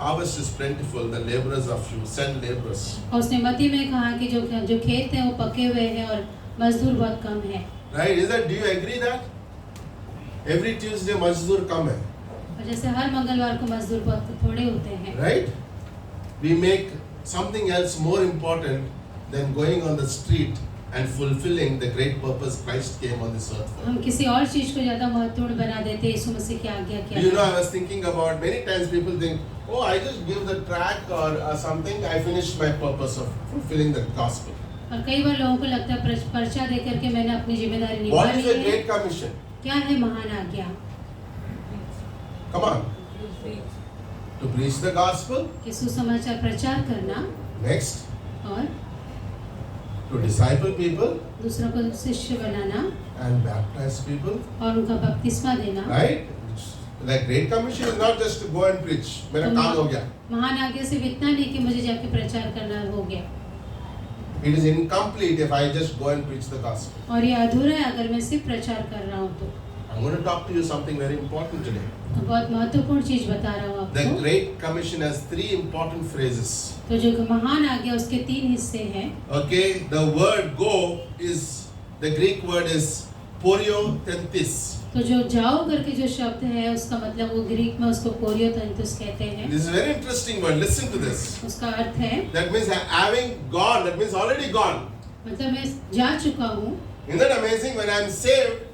harvest is plentiful. The laborers are few. Send laborers." और उसने मत्ती में कहा कि जो खेत हैं वो पके हुए हैं और मजदूर बहुत कम है। Right? Do you agree that? Every Tuesday मजदूर कम है. और जैसे हर मंगलवार को मजदूर बहुत थोड़े होते हैं। Right? We make something else more important than going on the street and fulfilling the great purpose Christ came on this earth for. हम किसी और चीज को ज्यादा महत्वपूर्ण बना देते हैं यीशु मसीह की आज्ञा You know, क्या I was thinking about many times people think, oh, I just give the track or something, I finished my purpose of fulfilling the gospel. और कई बार लोगों को लगता है पर्चा दे करके मैंने अपनी जिम्मेदारी निभा What is ली the है। Great Commission? क्या है महान आज्ञा? Come on. To preach the gospel. कि सुसमाचार प्रचार करना Next, और to disciple people दूसरों को शिष्य बनाना and baptize people. और उनका बपतिस्मा देना। Right? The Great Commission is not just to go and preach. मेरा काम हो गया. महान आज्ञा सिर्फ इतना नहीं कि मुझे जाके प्रचार करना हो गया। It is incomplete if I just go and preach the gospel. और ये अधूरा है अगर मैं सिर्फ प्रचार कर रहा हूँ तो। I'm going to talk to you something very important today. तो बहुत महत्वपूर्ण चीज बता रहा हूँ The आपको। Great Commission has 3 important phrases. तो जो महान आज्ञा उसके 3 हिस्से हैं। Okay, the word go is, the Greek word is poriotentis. तो जो जाओ करके जो शब्द है उसका मतलब वो ग्रीक में उसको कोरियोतंतुस कहते हैं। This is a very interesting word. Listen to this. उसका अर्थ है That means having gone, that means already gone. मतलब मैं जा चुका हूँ। Isn't that amazing? When I'm saved,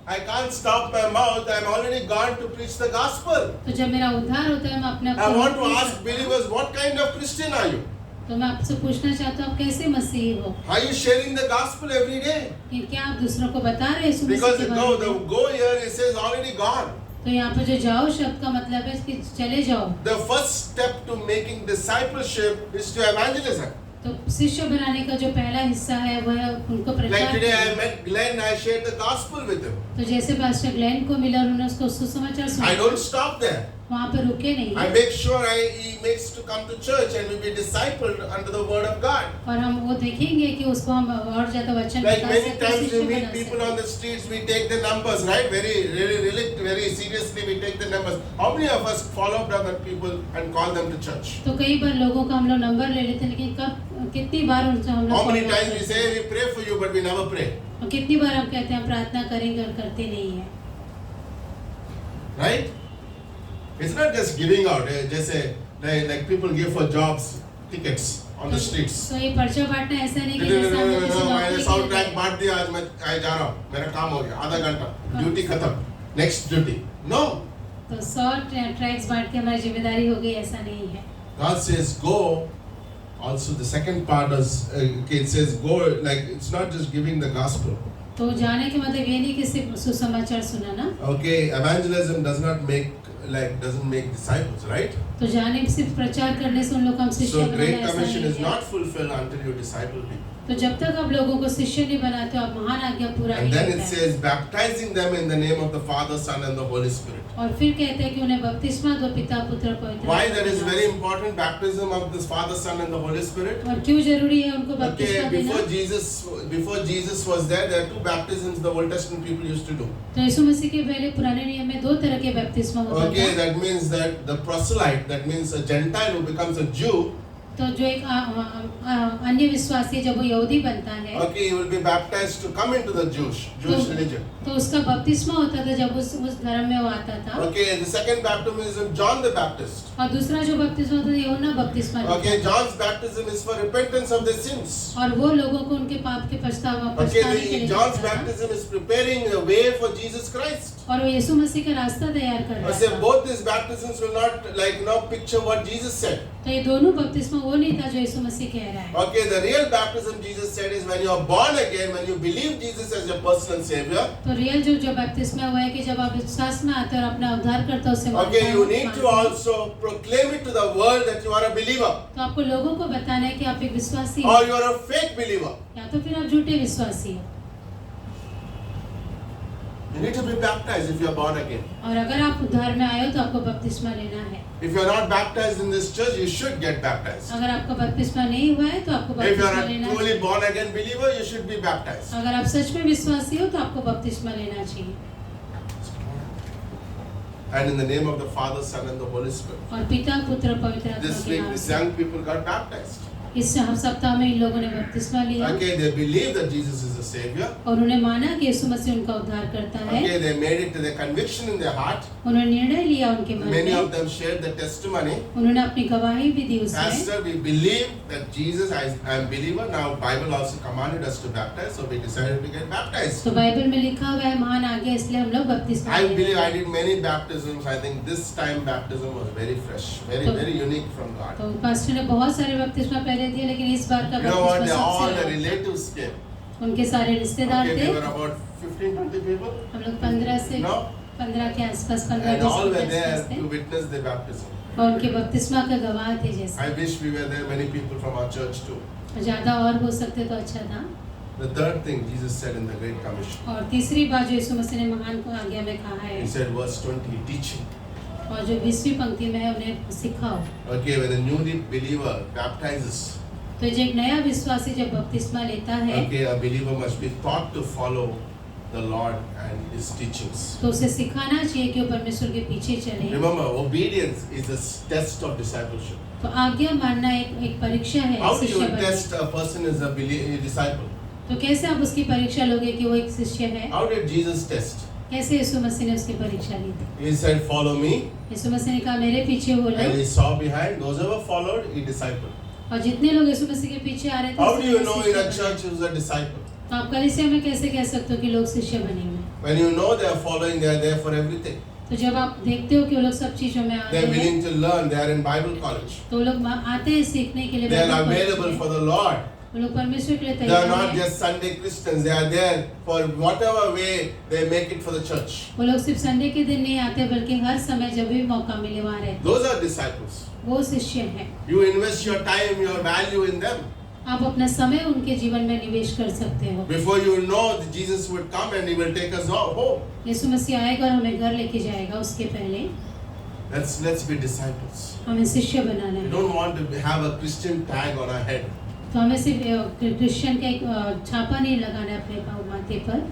I can't stop my mouth. I'm already gone to preach the gospel. तो जब मेरा उद्धार होता है मैं अपने आप I को want to नहीं ask सकता। believers, what kind of Christian are you? तो मैं आपसे पूछना चाहता हूँ आप कैसे मसीही हो? Are you sharing the gospel every day? कि क्या आप दूसरों को बता रहे हैं यीशु मसीह Because के the बारे go, में? the go here, it says already gone. तो यहाँ पर जो जाओ शब्द का मतलब है कि चले जाओ। The first step to making discipleship is to evangelism. तो शिष्य बनाने का जो पहला हिस्सा है वह उनको Like प्रचार today I करना। met Glenn, I shared the gospel with him. तो जैसे पास्टर ग्लेन को मिला उन्होंने उसको सुसमाचार I don't सुनाया, stop there. वहाँ पर रुके नहीं। I make sure he makes to come to church and will be discipled under the word of God. और हम वो देखेंगे कि उसको हम और ज्यादा वचन Like बता many सकते, times शिष्य we meet बना people सकते। on the streets, we take the numbers, right? Very seriously we take the numbers. How many of us follow up other people and call them to church? तो कई बार लोगों का हम लोग number ले लेते हैं लेकिन कब कितनी बार उनसे हम लोग How many follow up times we करते say हैं? we pray for you but we never pray, और कितनी बार हम कहते हैं हम प्रार्थना करेंगे और करते नहीं है। right? It's not just giving out. जैसे like people give for jobs tickets on the streets. तो ये पर्चा बांटना ऐसा नहीं कि No, जैसे हम लोग किसी मैंने नौकरी साउथ के ट्रैक लिए बांट दिया, आज मैं जा रहा हूँ, मेरा काम हो गया, आधा घंटा, ड्यूटी खत्म, नेक्स्ट ड्यूटी. No, तो 100 ट्रैक्स बांट के हमारी जिम्मेदारी हो गई, ऐसा नहीं है। God says go. Also, the second part is it says go, like it's not just giving the gospel. तो जाने के मतलब ये नहीं कि सिर्फ सुसमाचार सुनाना। Okay, evangelism doesn't make disciples, right? तो जाने सिर्फ प्रचार करने से उन लोग को हम शिष्य So बनाना Great ऐसा Commission नहीं is है। not fulfilled until you disciple people. तो जब तक आप लोगों को शिष्य नहीं बनाते आप महान आज्ञा पूरा And नहीं then it होता है। says baptizing them in the name of the Father, Son, and the Holy Spirit. और फिर कहते हैं कि उन्हें बपतिस्मा दो पिता पुत्र पवित्र Why आत्मा that के is नाम very से। important, baptism of the Father, Son, and the Holy Spirit. और क्यों जरूरी है उनको बपतिस्मा Okay, देना? before Jesus was there are 2 baptisms the Old Testament people used to do. तो यीशु मसीह के पहले पुराने नियम में 2 तरह के बपतिस्मा होता Okay, था। that means that the proselyte, that means a Gentile who becomes a Jew, तो जो एक अन्य विश्वासी जब वो यहूदी बनता है okay, he will be baptized to come into the Jewish religion. तो उसका बपतिस्मा होता था जब उस धर्म में वो आता था। Okay, the second baptism is of John the Baptist. और दूसरा जो बपतिस्मा होता था यूहन्ना बपतिस्मा लेता Okay, था। John's baptism is for repentance of their sins. और वो लोगों को उनके पाप के पछताने के Okay, लिए John's करता था। baptism is preparing a way for Jesus Christ. और वो यीशु मसीह का रास्ता तैयार कर I रहा say था। both these baptisms will not picture what Jesus said. तो ये दोनों बपतिस्मा वो नहीं था जो यीशु मसीह कह रहा है। Okay, the real baptism Jesus said is when you are born again, when you believe Jesus as your personal savior. तो रियल जो बपतिस्मा हुआ है कि जब आप विश्वास में आते हो और अपना उद्धार करते हो उसे Okay, मानते you हो, need to मानते हो। also proclaim it to the world that you are a believer, तो आपको लोगों को बताना है कि आप एक विश्वासी हो or you are a fake believer. या तो फिर आप झूठे विश्वासी हो। You need to be baptized if you are born again. और अगर आप उद्धार में आए हो तो आपको बपतिस्मा लेना है। If you are not baptized in this church, you should get baptized. अगर आपका बपतिस्मा नहीं हुआ है तो आपको If you are बपतिस्मा a लेना truly चाहिए। born again believer, you should be baptized. अगर आप सच में विश्वासी हो तो आपको बपतिस्मा लेना चाहिए। And in the name of the Father, Son, and the Holy Spirit. और पिता पुत्र पवित्र आत्मा This के week, नाम these से। young people got baptized. इस सप्ताह में इन लोगों ने बपतिस्मा लिया Okay, they believe that Jesus is the Savior. और उन्होंने माना कि यीशु मसीह उनका उद्धार करता है। Okay, they made it to their conviction in their heart. उन्होंने निर्णय लिया उनके मन Many में, of them shared the testimony. उन्होंने अपनी गवाही भी दी उसमें। Pastor, we believe that Jesus, I am believer. Now Bible also commanded us to baptize, so we decided to get baptized. तो बाइबल में लिखा हुआ है महान आज्ञा, इसलिए हम लोग बपतिस्मा I ले believe रहे I हैं। did many baptisms. I think this time baptism was very fresh, very unique from God. तो पास्टर ने बहुत सारे बपतिस्मा पहले दिए, लेकिन इस बार का You know what? बपतिस्मा All सबसे the अलग था। relatives came. उनके सारे रिश्तेदार Okay, थे। we were about 15-20 people. हम लोग 15 से No? 15 के आसपास, And 15-20 all were के there आसपास थे to witness the baptism. और उनके बपतिस्मा का गवाह थे जैसे। I wish we were there, many people from our church too. ज़्यादा और हो सकते तो अच्छा था। The third thing Jesus said in the Great Commission. और तीसरी बात जो यीशु मसीह ने महान को आज्ञा में कहा है, He said, verse 20, teaching. और जो 20वीं पंक्ति में है उन्हें सिखाओ। Okay, when a newly believer baptizes, तो जो एक नया विश्वासी जब बपतिस्मा लेता है, okay, a believer must be taught to follow the Lord and His teachings. तो उसे सिखाना चाहिए कि वो परमेश्वर के पीछे चले। Remember, obedience is a test of discipleship. तो आज्ञा मानना एक परीक्षा है How do शिष्य you बनने test a person is a disciple? की। तो कैसे आप उसकी परीक्षा लोगे कि वो एक शिष्य है? How did Jesus test? कैसे यीशु मसीह ने उसकी परीक्षा ली थी? He said, follow me. यीशु मसीह ने कहा मेरे पीछे हो लो, And he saw behind, those who were followed, he discipled. और जितने लोग यीशु मसीह के पीछे आ रहे थे How do उसने you know शिष्य in a बनाया। church who's a disciple? तो आप कलीसिया में कैसे कह सकते हो कि लोग शिष्य बनेंगे? When you know they are following, they are there for everything. तो जब आप देखते हो कि वो लोग सब चीजों में आ They रहे are हैं, willing to learn, they are in Bible college. तो वो लोग आते हैं सीखने के लिए, They are Bible college available में। for the Lord. वो लोग परमेश्वर के लिए They are तैयार not हैं। just Sunday Christians, they are there for whatever way they make it for the church. वो लोग सिर्फ संडे के दिन नहीं आते, बल्कि हर समय जब भी मौका मिले वहाँ रहते हैं। Those are disciples. वो शिष्य हैं। You invest your time, your value in them. आप अपना समय उनके जीवन में निवेश कर सकते हो। Before you know, Jesus would come and He will take us home. यीशु मसीह आएगा और हमें घर लेके जाएगा, उसके पहले Let's be disciples. हमें शिष्य बनाना We है। don't want to have a Christian tag on our head. तो हमें सिर्फ क्रिश्चियन का एक छापा नहीं लगाना है अपने माथे पर,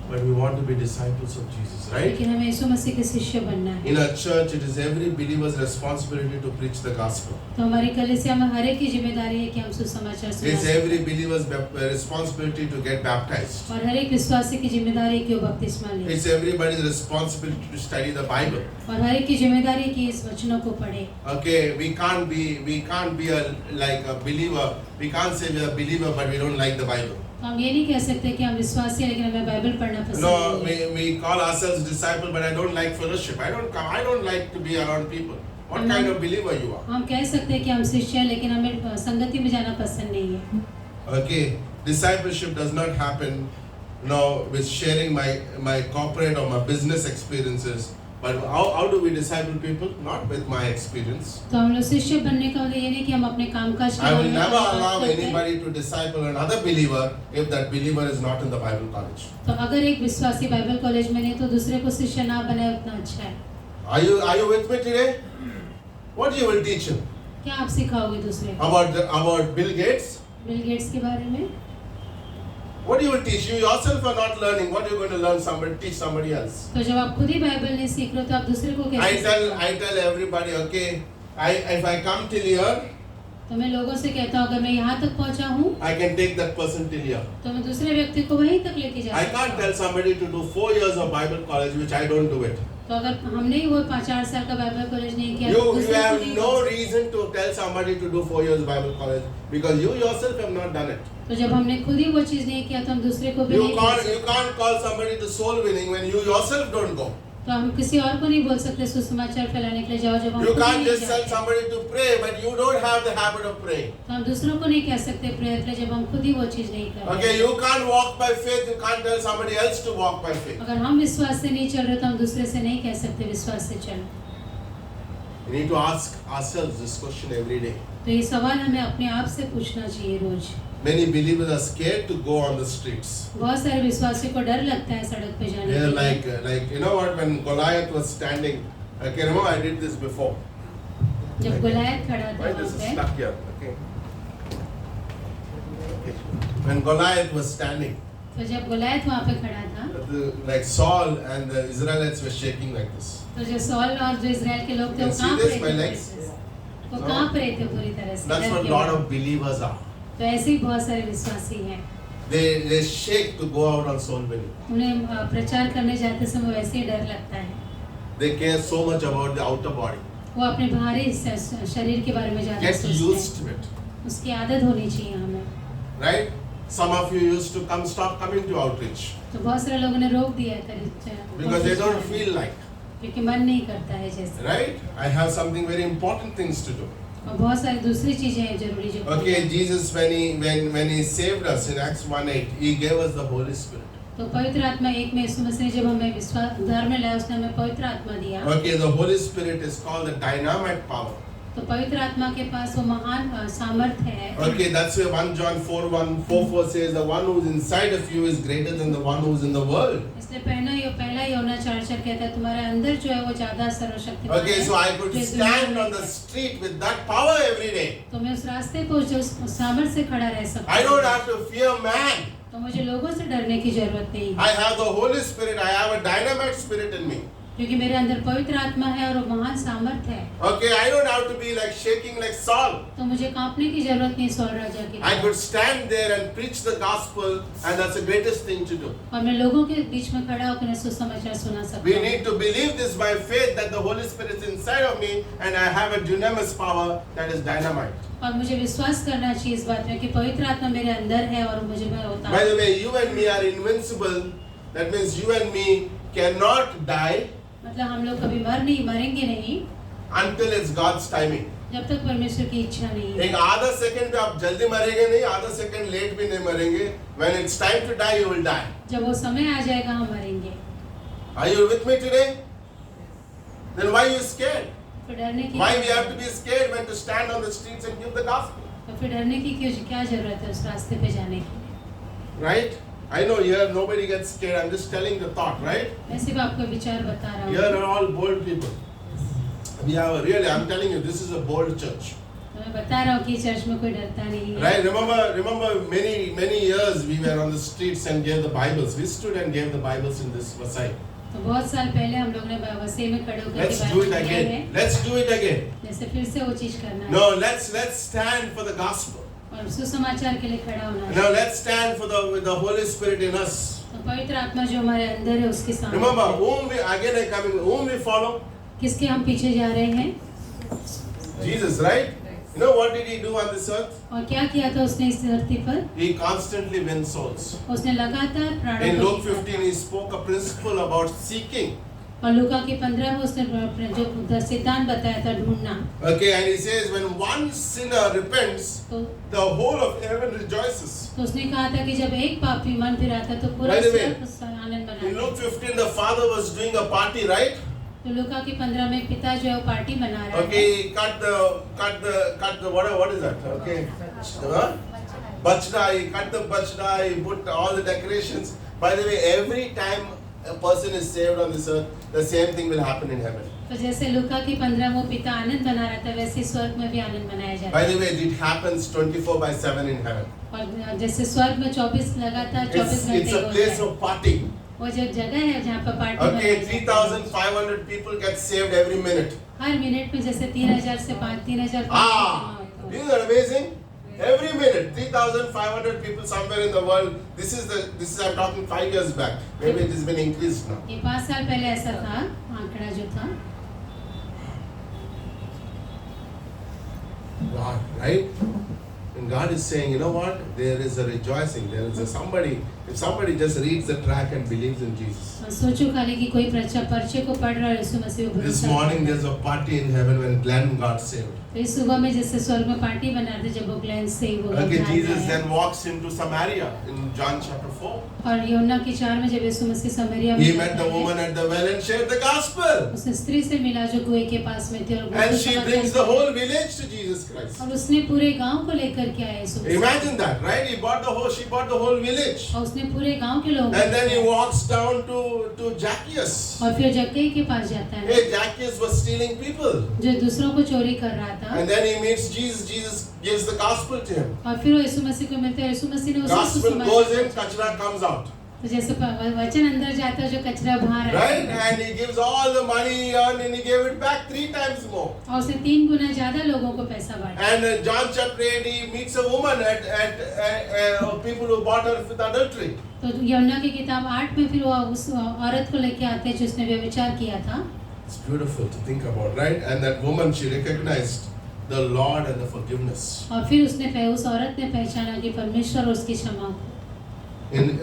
But we want to be disciples of Jesus, right? लेकिन हमें यीशु मसीह के शिष्य बनना है। In a church, it is every believer's responsibility to preach the gospel. तो हमारी कलीसिया में हर एक की जिम्मेदारी है कि हम सुसमाचार It's सुनाएं, every believer's responsibility to get baptized. और हर एक विश्वासी की जिम्मेदारी है कि वो बपतिस्मा ले, It's everybody's responsibility to study the Bible. और हर एक की जिम्मेदारी है कि इस वचनों को पढ़े। Okay, we can't be like a believer. We can't say we are a believer, but we don't like the Bible. तो हम ये नहीं कह सकते कि हम विश्वासी हैं लेकिन हमें बाइबल पढ़ना पसंद No, नहीं है। we call ourselves disciple, but I don't like fellowship. I don't like to be around people. What Amen. kind of believer you are? हम कह सकते हैं कि हम शिष्य हैं लेकिन हमें संगति में जाना पसंद नहीं है। Okay, discipleship does not happen, with sharing my corporate or my business experiences. But how do we disciple people? Not with my experience. तो हम लोग शिष्य बनने का मतलब ये नहीं कि हम अपने कामकाज के I बारे will में never बात allow करते हैं। anybody to disciple another believer if that believer is not in the Bible college. तो अगर एक विश्वासी बाइबल कॉलेज में नहीं तो दूसरे को शिष्य ना बनाए उतना अच्छा है। Are you with me today? What you will teach him? क्या आप सिखाओगे दूसरे को? About Bill Gates? Bill Gates के बारे में? What you will teach? You yourself are not learning. What you going to learn? Teach somebody else. तो जब आप खुद ही बाइबल नहीं सीख रहे हो तो आप दूसरे को कैसे I tell everybody, okay, if I come till here, तो मैं लोगों से कहता हूँ अगर मैं यहाँ तक पहुँचा हूँ I can take that person till here. तो मैं दूसरे व्यक्ति को वहीं तक लेके जा I सकता can't हूँ। tell somebody to do 4 years of Bible college, which I don't do it. तो अगर हमने ही वो 5-4 साल का बाइबल कॉलेज नहीं किया तो You दूसरे को have नहीं no कर सकते। reason to tell somebody to do 4 years Bible college because you yourself have not done it. तो जब हमने खुद ही वो चीज नहीं किया तो हम दूसरे को भी You नहीं कर can't सकते। call somebody to soul winning when you yourself don't go. तो हम किसी और को नहीं बोल सकते सुसमाचार फैलाने के लिए जाओ जब हम You खुद ही can't नहीं just tell जाते। somebody to pray, but you don't have the habit of praying. तो हम दूसरों को नहीं कह सकते प्रेयर के लिए जब हम खुद ही वो चीज नहीं कर रहे। Okay, you can't walk by faith. You can't tell somebody else to walk by faith. अगर हम विश्वास से नहीं चल रहे तो हम दूसरे से नहीं कह सकते विश्वास से चल। We need to ask ourselves this question every day. तो ये सवाल हमें अपने आप से पूछना चाहिए रोज। Many believers are scared to go on the streets. बहुत सारे विश्वासियों को डर लगता है सड़क पे जाने They're के लिए। like you know what? When Goliath was standing, okay, remember I did this before. जब गुलायत खड़ा था Why वहाँ this is पे, stuck here? Okay. When Goliath was standing, तो जब गुलायत वहाँ पे खड़ा था like Saul and the Israelites were shaking like this. तो जो सॉल और जो इजराइल के लोग थे You वो can कांप see रहे this, my थे legs? ऐसे। वो No? कांप रहे थे पूरी तरह से That's डर what के a lot मारे। of believers are. तो ऐसे ही बहुत सारे विश्वासी हैं, They shake to go out on soul winning. उन्हें प्रचार करने जाते समय वैसे ही डर लगता है। They care so much about the outer body. वो अपने बाहरी शरीर के बारे में ज्यादा Get सोचते used हैं। to it. उसकी आदत होनी चाहिए हमें। Right? Some of you used to stop coming to outreach तो बहुत सारे लोगों ने रोक दिया because they don't feel like. क्योंकि मन नहीं करता है जैसे। Right? I have something very important things to do. और बहुत सारी दूसरी चीजें हैं जरूरी जो Okay, Jesus when he saved us in Acts 1:8, he gave us the Holy Spirit. तो पवित्र आत्मा एक में यीशु मसीह ने जब हमें विश्वास उद्धार में लाया, उसने हमें पवित्र आत्मा दिया। Okay, the Holy Spirit is called the dynamite power. तो पवित्र आत्मा के पास वो महान सामर्थ्य है। Okay, that's why 1 John 4:4 says the one who's inside of you is greater than the one who's in the world. इसलिए पहला यूहन्ना 4:4 कहता है तुम्हारे अंदर जो है वो ज्यादा सर्वशक्तिमान Okay, है। so I could जो इस दुनिया stand में on the street with that power every day. तो मैं उस रास्ते पर जो उस सामर्थ्य से खड़ा रह सकता I हूँ। don't have to fear man. तो मुझे लोगों से डरने की जरूरत नहीं है, I have the Holy Spirit. I have a dynamite spirit in me. क्योंकि मेरे अंदर पवित्र आत्मा है और वो महान सामर्थ्य है। Okay, I don't have to be like shaking like Saul. तो मुझे कांपने की जरूरत नहीं सौल राजा की I तरह। could stand there and preach the gospel, and that's the greatest thing to do. और मैं लोगों के बीच में खड़ा होकर सुसमाचार सुना सकता We हूँ। need to believe this by faith that the Holy Spirit is inside of me and I have a dunamis power that is dynamite. और मुझे विश्वास करना चाहिए इस बात में कि पवित्र आत्मा मेरे अंदर है और मुझे मैं होता By हूँ। the way, you and me are invincible. That means you and me cannot die मतलब हम लोग कभी मरेंगे नहीं until it's God's timing. जब तक परमेश्वर की इच्छा नहीं है। एक आधा सेकंड पे आप जल्दी मरेंगे नहीं, आधा सेकंड लेट भी नहीं मरेंगे. When it's time to die, you will die. जब वो समय आ जाएगा हम मरेंगे। Are you with me today? Then why are you scared? तो डरने की Why we have to be scared when to stand on the streets and give the gospel? तो फिर डरने की क्या जरूरत है उस रास्ते पे जाने की? Right? I know here nobody gets scared. I'm just telling the thought, right? मैं सिर्फ आपको विचार बता रहा Here हूँ। are all bold people. We have really, I'm telling you, this is a bold church. तो मैं बता रहा हूँ कि चर्च में कोई डरता नहीं है। Right? Remember many years we were on the streets and gave the Bibles. We stood and gave the Bibles in this Vasai. तो बहुत साल पहले हम लोग ने वसई में खड़े होकर Let's के do it बात की है। again. Let's do it again. जैसे फिर से वो चीज करना है No, let's stand for the gospel. और सुसमाचार के लिए खड़ा होना है। Now let's stand for with the Holy Spirit in us. तो पवित्र आत्मा जो हमारे अंदर है उसके सामने Remember, whom we follow? किसके हम पीछे जा रहे हैं? Jesus, right? You know what did he do on this earth? और क्या किया था उसने इस धरती पर? He constantly wins souls. उसने लगातार प्राणों In को Luke जीता। 15, he spoke a principle about seeking. और लूका की 15 में उसने जो सिद्धांत बताया था ढूंढना। Okay, and he says when one sinner repents, तो the whole of heaven rejoices. उसने कहा था कि जब एक पापी मन फिराता तो पूरा By the way, स्वर्ग उसका आनंद In मनाता। Luke 15, the father was doing a party, right? तो लूका की 15 में पिता जो है वो पार्टी मना रहा Okay, है। he cut the what is that? Okay, bachda. He cut the bachda. He put all the decorations. By the way, every time a person is saved on this earth, the same thing will happen in heaven. तो जैसे लूका की 15 वो पिता आनंद मना रहा था वैसे स्वर्ग में भी आनंद मनाया जाता By है। the way, it happens 24/7 in heaven. और जैसे स्वर्ग में 24 लगातार 24 It's घंटे a होता place है। of party. वो जो जगह है जहाँ पर पार्टी Okay, मनाई जाती है। 3,500 people get saved every minute. हर मिनट में जैसे 3,000 से 3,000 Isn't that amazing? Every minute, 3,500 people somewhere in the world. This is I'm talking 5 years back. Maybe it has been increased now. ये 5 साल पहले ऐसा था आंकड़ा जो था। God, right? And God is saying, you know what? There is a rejoicing. There is a somebody. If somebody just reads the track and believes in Jesus. सोचो खाली कि कोई पर्चे को पढ़ रहा है यीशु मसीह को This भरोसा morning करता है। there's a party in heaven when Glenn got saved. तो इस सुबह में जैसे स्वर्ग में पार्टी बना थे जब वो ग्लेन से वो Okay, बचा Jesus है। then walks into Samaria in John chapter 4. और यूहन्ना की 4 में जब यीशु मसीह समरिया में He met जाता the है, woman at the well and shared the gospel. उसने स्त्री से मिला जो कुएं के पास में थी और And she समाचार brings the किया। whole village to Jesus Christ. और उसने पूरे गांव को लेकर के आया यीशु मसीह। Imagine that, right? She bought the whole village. और उसने पूरे गांव के लोगों And then he को walks down to Zacchaeus. और फिर जक्कई के पास जाता है Hey, Zacchaeus was stealing people. जो दूसरों को चोरी कर रहा था। And then he meets Jesus. Jesus gives the gospel to him. और फिर वो यीशु मसीह को मिलते हैं, यीशु मसीह ने उसे Gospel सुसमाचार goes in, पहुंचाया। kachra comes out. तो जैसे वचन अंदर जाता है जो कचरा बाहर Right? आता है And he gives all the money he earned and he gave it back 3 times more. और उसने 3 गुना ज्यादा लोगों को पैसा बांटा। And John chapter 8, he meets a woman at people who bought her with adultery. तो यमुना की किताब 8 में फिर वो उस औरत को लेके आते हैं जिसने व्यभिचार किया था। It's beautiful to think about, right? And that woman, she recognized the Lord and the forgiveness. और फिर उसने उस औरत ने पहचाना कि परमेश्वर और उसकी क्षमा।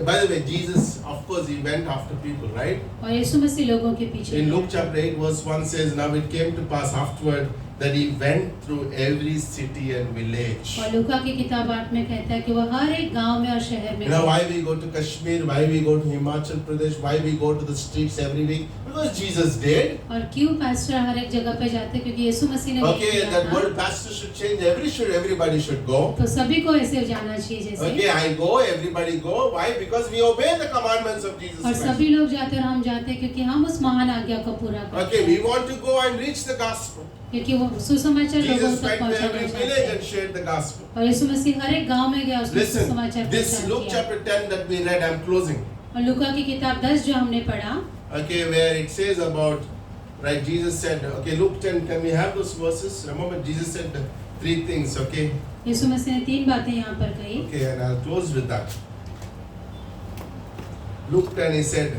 By the way, Jesus, of course, he went after people, right? और यीशु मसीह लोगों के पीछे In गया। Luke chapter 8, verse 1 says, Now it came to pass afterward that he went through every city and village. और लूका की किताब 8 में कहता है कि वो हर एक गांव में और शहर में You know गया। why we go to Kashmir, why we go to Himachal Pradesh, why we go to the streets every week? Because Jesus did. और क्यों पास्टर हर एक जगह पे जाते हैं क्योंकि यीशु मसीह ने वो Okay, किया that था। word pastor should change. Everybody should go. तो सभी को ऐसे जाना चाहिए जैसे। Okay, I go, everybody go. Why? Because we obey the commandments of Jesus और Christ. सभी लोग जाते हैं और हम जाते हैं क्योंकि हम उस महान आज्ञा को पूरा करते Okay, we हैं। want to go and reach the gospel. क्योंकि वो सुसमाचार लोगों Jesus तक went to पहुंचाना every चाहते village हैं। and shared the gospel. और यीशु मसीह हर एक गांव में गया उसने Listen, सुसमाचार this प्रचार Luke किया। chapter 10 that we read, I'm closing. और लूका की किताब 10 जो हमने पढ़ा, Okay, where it says about, right, Jesus said, okay, Luke 10, can we have those verses? Remember, Jesus said 3 things, okay? यीशु मसीह ने 3 बातें यहाँ पर कही। Okay, and I'll close with that. Luke 10, he said,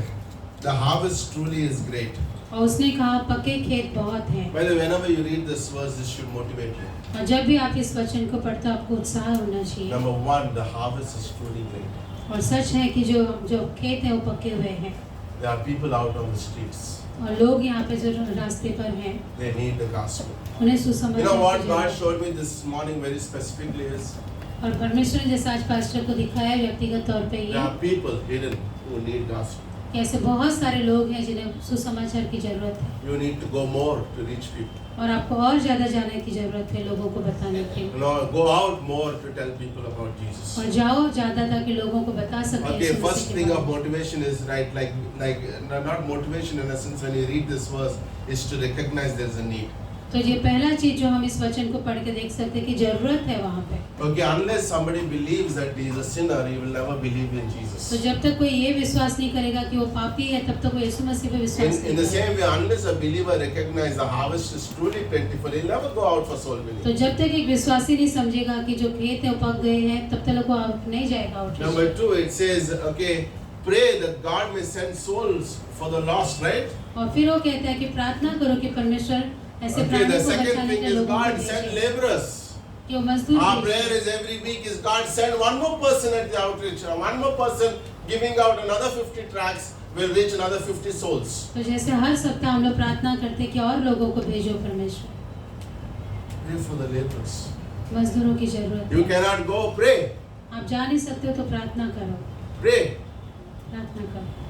the harvest truly is great. और उसने कहा पके खेत बहुत हैं। By the way, whenever you read this verse, this should motivate you. और जब भी आप इस वचन को पढ़ते हो आपको उत्साह होना चाहिए। Number 1, the harvest is truly great. और सच है कि जो खेत है वो पके हुए हैं There are people out on the streets. और लोग यहाँ पे जो रास्ते पर हैं They need the gospel. उन्हें You know सुसमाचार what की God जरूरत showed me this morning very specifically is, है। और परमेश्वर ने जैसे आज पास्टर को दिखाया व्यक्तिगत तौर पे there ये are people hidden who need gospel. कि ऐसे बहुत सारे लोग हैं जिन्हें सुसमाचार की जरूरत है You need to go more to reach people. और आपको और ज्यादा जाने की जरूरत है लोगों को बताने की। You know, go out more to tell people about Jesus. और जाओ ज्यादा ताकि लोगों को बता सके Okay, यीशु first मसीह के thing बारे of में। motivation is right, like not motivation in a sense when you read this verse is to recognize there is a need. तो ये पहला चीज जो हम इस वचन को पढ़ के देख सकते हैं कि जरूरत है वहाँ पे। Okay, unless somebody believes that he is a sinner, he will never believe in तो Jesus. जब तक कोई ये विश्वास नहीं करेगा कि वो पापी है तब तक वो यीशु मसीह पे विश्वास In नहीं the करेगा। same way, unless a believer recognizes the harvest is truly plentiful, he'll never go out for soul तो winning. जब तक एक विश्वासी नहीं समझेगा कि जो खेत है वो पक गए हैं तब तक वो आउट नहीं जाएगा out. Number 2, it says, okay, pray that God may send souls for the lost, right? और फिर वो कहता है कि प्रार्थना करो कि परमेश्वर ऐसे Okay, प्राणों the को second बचाने thing के is लोगों को God send भेजे laborers. कि वो मजदूर Our भेजे। prayer is every week is God send one more person at the outreach, one more person giving out another 50 tracts will reach another 50 souls. तो जैसे हर सप्ताह हम लोग प्रार्थना करते हैं कि और लोगों को भेजो परमेश्वर। Pray for the laborers. मजदूरों की जरूरत You है। cannot go, pray. आप जा नहीं सकते हो तो प्रार्थना करो, Pray. प्रार्थना करो।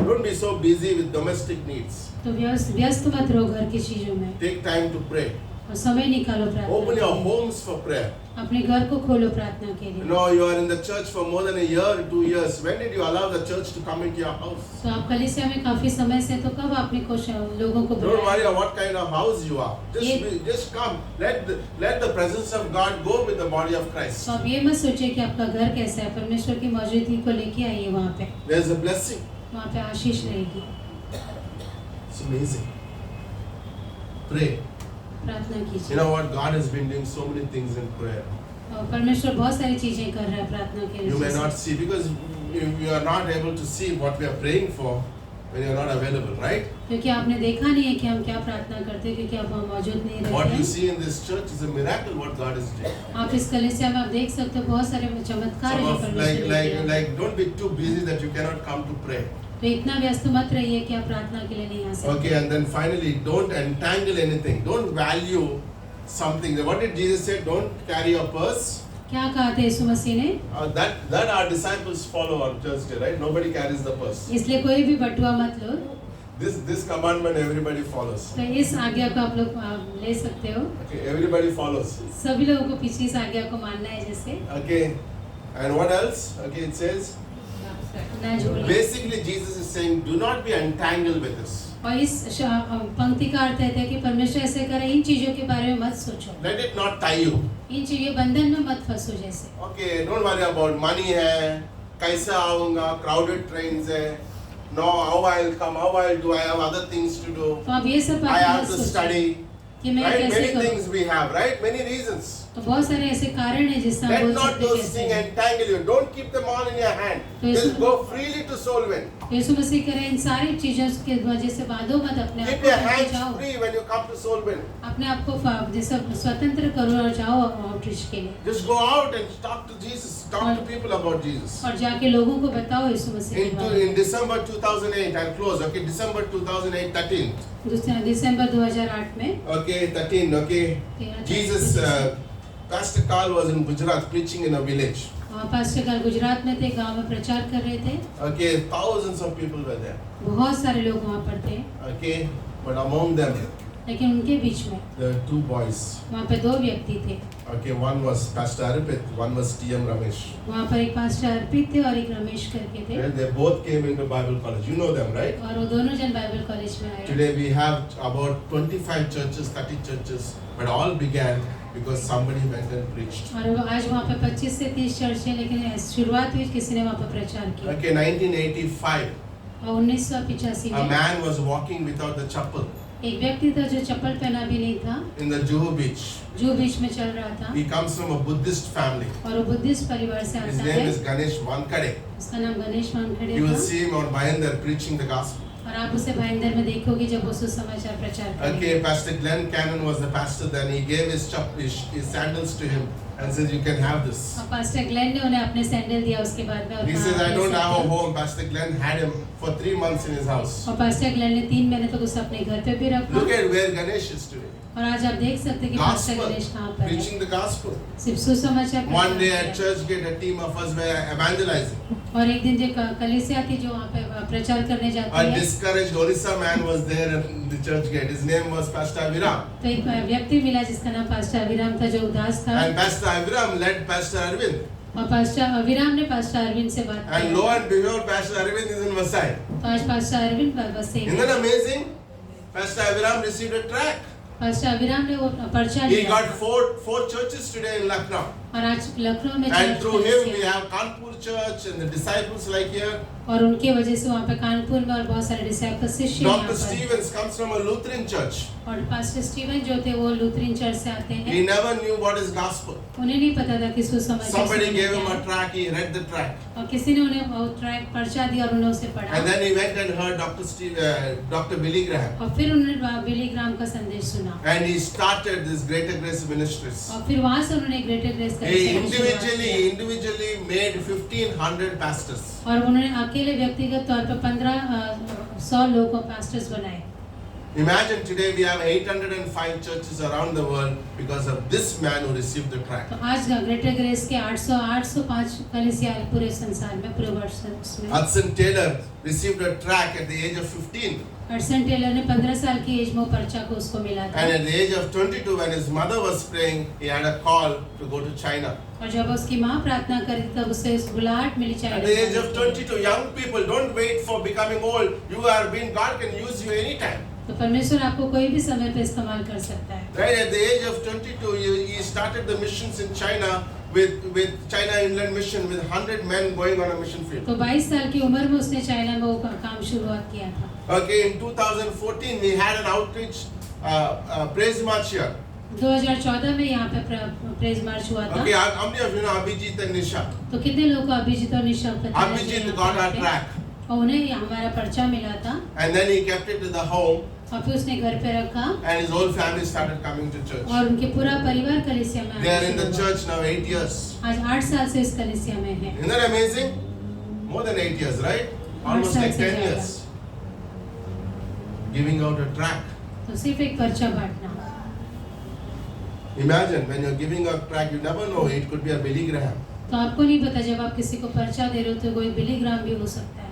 Don't be so busy with domestic needs. तो व्यस्त मत रहो घर की चीजों में Take time to pray. और समय निकालो Open प्रार्थना your के लिए। homes for prayer. अपने घर को खोलो प्रार्थना के You लिए। know, you are in the church for more than a year, 2 years. When did you allow the church to come into your house? तो आप कलीसिया में काफी समय से तो कब आपने कुछ लोगों को Don't worry बुलाया? about what kind of house you are. Just come. Let the presence of God go with the body of Christ. तो आप ये मत सोचिए कि आपका घर कैसा है, परमेश्वर की मौजूदगी को लेके आइए वहाँ पे, There's a blessing. वहाँ पे आशीष रहेगी। It's amazing. Pray. प्रार्थना You कीजिए। know what? God has been doing so many things in prayer. और परमेश्वर बहुत सारी चीजें कर रहा है प्रार्थना के You may वजह not से। see because you are not able to see what we are praying for when you are not available, right? क्योंकि आपने देखा नहीं है कि हम क्या प्रार्थना करते हैं क्योंकि आप वहाँ मौजूद नहीं What रहते you हैं। see in this church is a miracle what God is doing. आप इस कलीसिया में आप देख सकते हो बहुत सारे चमत्कार Some है जो of परमेश्वर ने किया है। like don't be too busy that you cannot come to pray. तो इतना व्यस्त मत रहिए कि आप प्रार्थना के लिए नहीं आ सकते। Okay, and then finally, don't entangle anything. Don't value something. What did Jesus say? Don't carry your purse. क्या कहा था यीशु मसीह ने? That our disciples follow on Thursday, right? Nobody carries the purse. इसलिए कोई भी बटुआ मत लो। This commandment everybody follows. तो इस आज्ञा को आप लोग ले सकते हो। Okay, everybody follows. सभी लोगों को पीछे इस आज्ञा को मानना है जैसे Okay, and what else? Okay, it says ना झूले। basically Jesus is saying, do not be entangled with this. और इस पंक्ति का अर्थ है कि परमेश्वर ऐसे करे इन चीजों के बारे में मत सोचो, Let it not tie you. इन चीजों बंधन में मत फंसो जैसे। Okay, don't worry about money है, कैसे आऊँगा, crowded trains है, no, how I'll come, how I'll do, I have other things to do, तो आप ये सब I बातें have मत to सोचिए study, कि मैं right? कैसे Many करूँ। things we have, right? Many reasons. तो बहुत सारे ऐसे कारण हैं जिससे हम Let बोल not सकते हैं those कैसे things entangle you. Don't keep them all in your hand. Yes, Just sir. go freely to soul win. यीशु मसीह कह रहे हैं इन सारी चीजों के वजह से बांधो मत अपने आप Keep को your करके hands जाओ free when you come to soul win. अपने आप को जैसे स्वतंत्र करो और जाओ आउटरीच के लिए Just go out and talk to Jesus. Talk to people about Jesus. और जाके लोगों को बताओ यीशु मसीह के बारे में। In December 2008, I'll close. Okay, December 2008, 13th. दिसंबर 2008 में Okay, 13. Okay, Jesus. Pastor Carl was in Gujarat preaching in a village. Pastor काल गुजरात में थे, गांव में प्रचार कर रहे थे। Okay, thousands of people were there. बहुत सारे लोग वहाँ पर थे, Okay, but among them, लेकिन उनके बीच में there were two boys. वहाँ पे 2 व्यक्ति थे। Okay, one was Pastor Arpit, one was T.M. Ramesh. वहाँ पर एक पास्टर अर्पित थे और एक रमेश करके थे, Well, they both came into Bible college. You know them, right? और वो दोनों जन बाइबल कॉलेज में आए। Today we have about 25 churches, 30 churches, but all began because somebody went and preached. और आज वहाँ पे 25 से 30 चर्च है, लेकिन शुरुआत हुई किसी ने वहाँ पे प्रचार किया। Okay, 1985, और 1985 a में man was walking without the chapel एक व्यक्ति था जो चप्पल पहना भी नहीं था, in the Juhu beach. जो बीच में चल रहा था, He comes from a Buddhist family. और वो बुद्धिस्ट परिवार से His आता name है। is Ganesh Wankade. उसका नाम गणेश वानखेड़े You will था, see him on Bhayandar preaching the gospel. और आप उसे भाईंदर में देखोगे जब वो सुसमाचार प्रचार Okay, करेंगे। Pastor Glenn Cannon was the pastor then. He gave his sandals to him and says, you can have this. और पास्टर ग्लेन ने उन्हें अपने सैंडल दिया उसके बाद में, और He कहा, says, I "आप don't ले have a सकते हो।" home. Pastor Glenn had him for 3 months in his house. और पास्टर ग्लेन ने 3 महीने तक उसे अपने घर पे भी रखा। Look at where Ganesh is today. और आज आप देख सकते हैं कि पास्टर Gospel, गणेश कहाँ पर है। preaching the gospel. सिर्फ सुसमाचार One day प्रचार at किया। Churchgate, a team of us were evangelizing. और एक दिन जो कलीसिया थी जो वहाँ पे प्रचार करने जाती A है, discouraged Orissa man was there in the Churchgate. His name was Pastor Aviram. तो एक व्यक्ति मिला जिसका नाम पास्टर अभिराम था, जो उदास था, And Pastor Aviram led Pastor Arvind. और पास्टर अभिराम ने पास्टर अरविंद से बात And की। lo and behold, Pastor Arvind is in Vasai. तो आज पास्टर अरविंद बस से Isn't that amazing? Pastor Aviram received a tract. Pastor Abhiram ने वो पर्चा He लिया got four churches today in Lucknow. और आज लखनऊ में And church through him we कलीसिया। have Kanpur Church and the disciples like here. और उनके वजह से वहाँ पे कानपुर में और बहुत सारे डिसाइपल शिष्य हैं यहाँ Dr. पर। Stevens comes from a Lutheran church. और पास्टर स्टीवन जो थे वो लूथरन चर्च से आते He हैं, never knew what is gospel. उन्हें नहीं पता था कि सुसमाचार Somebody सुनना gave him क्या a है। tract, he read the tract. और किसी ने उन्हें वो ट्रैक पर्चा दिया और उन्हें उसे And पढ़ा, then he went and heard Dr. Billy Graham. और फिर उन्होंने बिली ग्राम का संदेश सुना, And he started this Greater Grace Ministries. और फिर वहाँ से उन्होंने ग्रेटर ग्रेस का He मिशन शुरुआत किया। individually made 1,500 pastors. और उन्होंने अकेले व्यक्तिगत तौर पर 1500 लोगों को पास्टर्स बनाए। Imagine today we have 805 churches around the world because of this man who received the tract. तो आज ग्रेटर ग्रेस के 805 कलीसिया पूरे संसार में, पूरे वर्ष में। Hudson Taylor received a tract at the age of 15. Hudson Taylor ने 15 साल की एज में पर्चा को उसको मिला था, And at the age of 22, when his mother was praying, he had a call to go to China. और जब उसकी माँ प्रार्थना करी तब उसे बुलाहट मिली China At the age of जाने की। 22, young people, don't wait for becoming old. You are being, God can use you anytime. तो परमेश्वर आपको कोई भी समय पे इस्तेमाल कर सकता है। Right at the age of 22, he started the missions in China with China Inland Mission with 100 men going on a mission field. तो 22 साल की उम्र में उसने चाइना में वो काम शुरुआत किया था। Okay, in 2014, we had an outreach praise march here. 2014 में यहाँ पे प्रेज मार्च हुआ था। Okay, how many of you know Abhijit and Nisha? तो कितने लोग को अभिजीत और निशा पता है? Abhijit got our track, और उन्हें हमारा पर्चा मिला था, and then he kept it in the home, और फिर उसने घर पे रखा, and his whole family started coming to church. और उनके पूरा परिवार कलीसिया में They आना are in the शुरू हुआ। church now 8 years. आज 8 साल से इस कलीसिया में है। Isn't that amazing? More than 8 years, right? Almost like 10 years. Giving out a tract. तो सिर्फ एक पर्चा बांटना। Imagine when you're giving a tract, you never know, it could be a Billy Graham, तो आपको नहीं पता जब आप किसी को पर्चा दे रहे हो तो कोई बिली ग्राम भी हो सकता है,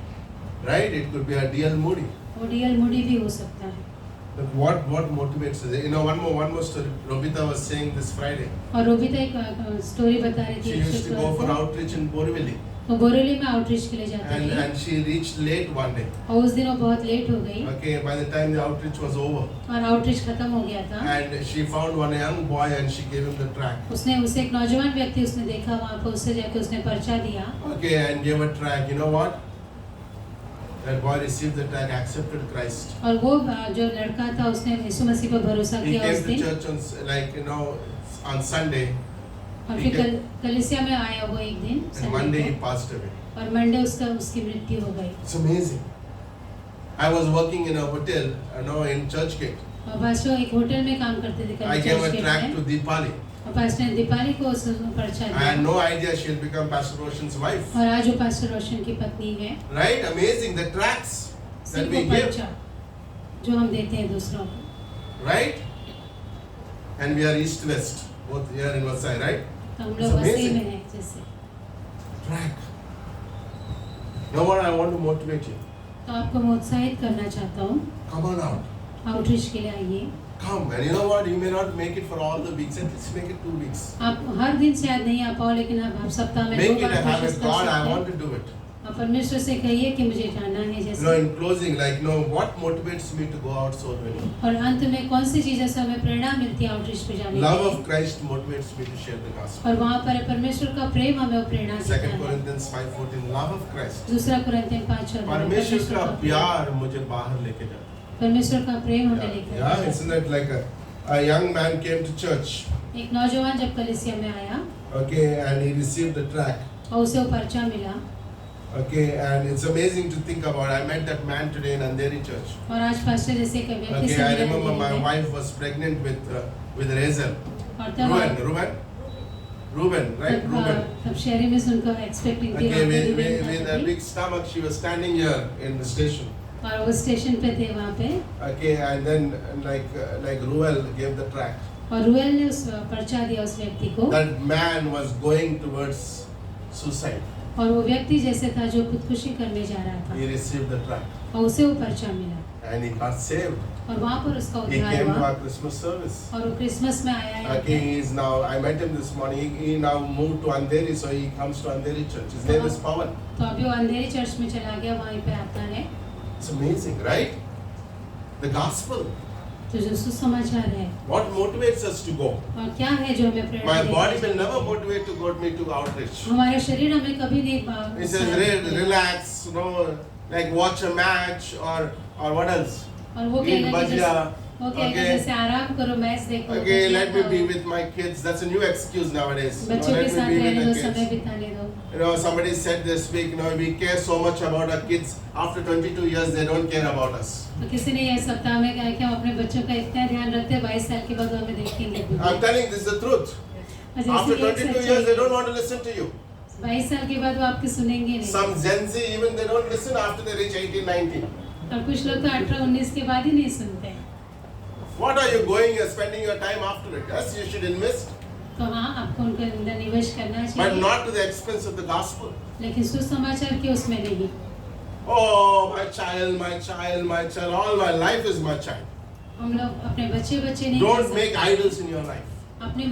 right? It could be a D.L. Moody. वो डीएल मूडी भी हो सकता है। But what motivates us? You know, one more story. Robita was saying this Friday. और रोबिता एक स्टोरी बता रही She थी used to go for शुक्रवार को। outreach in Borivali. वो बोरेली में आउटरीच के लिए जाती थी and she reached late one day. और उस दिन वो बहुत लेट हो गई Okay, by the time the outreach was over, और आउटरीच खत्म हो गया था and she found one young boy and she gave him the tract. उसने उसे एक नौजवान व्यक्ति उसने देखा वहाँ पर उससे जाके उसने पर्चा दिया Okay, and gave a tract. You know what? That boy received the tract, accepted Christ. और वो जो लड़का था उसने यीशु मसीह पर भरोसा He किया उस came to दिन church on on Sunday, और फिर कलीसिया में आया वो एक दिन and संडे Monday he को passed away. और मंडे उसकी मृत्यु हो गई It's amazing. I was working in a hotel, in Churchgate. और पास्टर एक होटल में काम करते थे I gave a church tract में to Deepali. और पास्टर ने दीपाली को उस पर्चा I had दिया no idea she'll become Pastor Roshan's wife. और आज वो पास्टर रोशन की पत्नी है Right? Amazing. The tracts that सिर्फ we वो give. पर्चा जो हम देते हैं दूसरों को Right? And we are east-west, both here in Vasai, right? तो हम It's लोग वैसे amazing. में हैं जैसे Track. Now what I want to motivate you. तो आपको मैं उत्साहित करना चाहता हूँ Come on out. आउटरीच के लिए आइए Come. And you know what? You may not make it for all the weeks. At least make it 2 weeks. आप हर दिन शायद नहीं आ पाओ लेकिन आप सप्ताह में Make दो it a बार habit. कोशिश कर God, I सकते want हैं to do it. और परमेश्वर से कहिए कि मुझे जाना है जैसे In closing, what motivates me to go out soul winning? और अंत में कौन सी चीज़ से हमें प्रेरणा मिलती है आउटरीच पे जाने Love की of Christ motivates me to share the gospel. और वहाँ पर परमेश्वर का प्रेम हमें वो प्रेरणा 2 देता है Corinthians 5:14. Love of Christ. दूसरा कुरिन्थियन 5:14 परमेश्वर का प्रेम प्यार मुझे बाहर लेके जाता है. परमेश्वर का प्रेम हमें लेकर Yeah, isn't it like a young man came to church, एक नौजवान जब कलीसिया में आया okay, and he received the tract, और उसे वो पर्चा मिला okay, and it's amazing to think about. I met that man today in Andheri church. और आज पास्टर जैसे एक व्यक्ति Okay, से I मिला remember my अंधेरे में। wife was pregnant with Razel. और तब Ruben, right? Ruben. तब शहरी में उनको एक्सपेक्टिंग थी Okay, वहाँ पे with a big stomach, she was standing here in the station. और वो स्टेशन पे थे वहाँ पे Okay, and then like Ruel gave the tract. और रुएल ने उस पर्चा दिया उस व्यक्ति को That man was going towards suicide. और वो व्यक्ति जैसे था जो खुदकुशी करने जा रहा He था received the tract और उसे वो पर्चा मिला and he got saved. और वहाँ पर उसका He उद्धार came to हुआ our Christmas service. और वो क्रिसमस में आया यहाँ Okay, पे he is now. I met him this morning. He now moved to Andheri, so he comes to Andheri church. His name is Pawan. तो अभी वो अंधेरी चर्च में चला गया वहीं पे आता है It's amazing, right? The gospel. तो जो सुसमाचार है What motivates us to go? और क्या है जो हमें प्रेरणा My देता body है? will never motivate to go me to outreach. हमारा शरीर हमें कभी नहीं It says relax, like watch a match or what else? और वो Eat कहेगा कि bhajia. वो कहेगा Okay. जैसे आराम करो मैच देखो Okay, भजिया let me खाओ, be with my kids. That's a new excuse nowadays. बच्चों के Let साथ me be रहने with दो the समय kids. बिताने दो Somebody said this week, we care so much about our kids. After 22 years, they don't care about us. तो किसी ने यह सप्ताह में कहा कि हम अपने बच्चों का इतना ध्यान रखते हैं 22 साल के बाद वो हमें देखेंगे I'm telling this is the truth. और जैसे After कि एक 22 सच्चाई years, they है, don't want to listen to you. 22 साल के बाद वो आपकी सुनेंगे नहीं Some Gen Z, even they don't listen after they reach 18, 19. और कुछ लोग तो 18-19 के बाद ही नहीं सुनते हैं What are you going and spending your time after it? Yes, you should invest, तो हाँ आपको उनके अंदर निवेश करना but चाहिए not to the expense of the gospel. लेकिन सुसमाचार के उसमें नहीं Oh, my child, my child, my child. All my life is my child. हम लोग अपने बच्चे नहीं कर Don't सकते। make idols in your life. अपने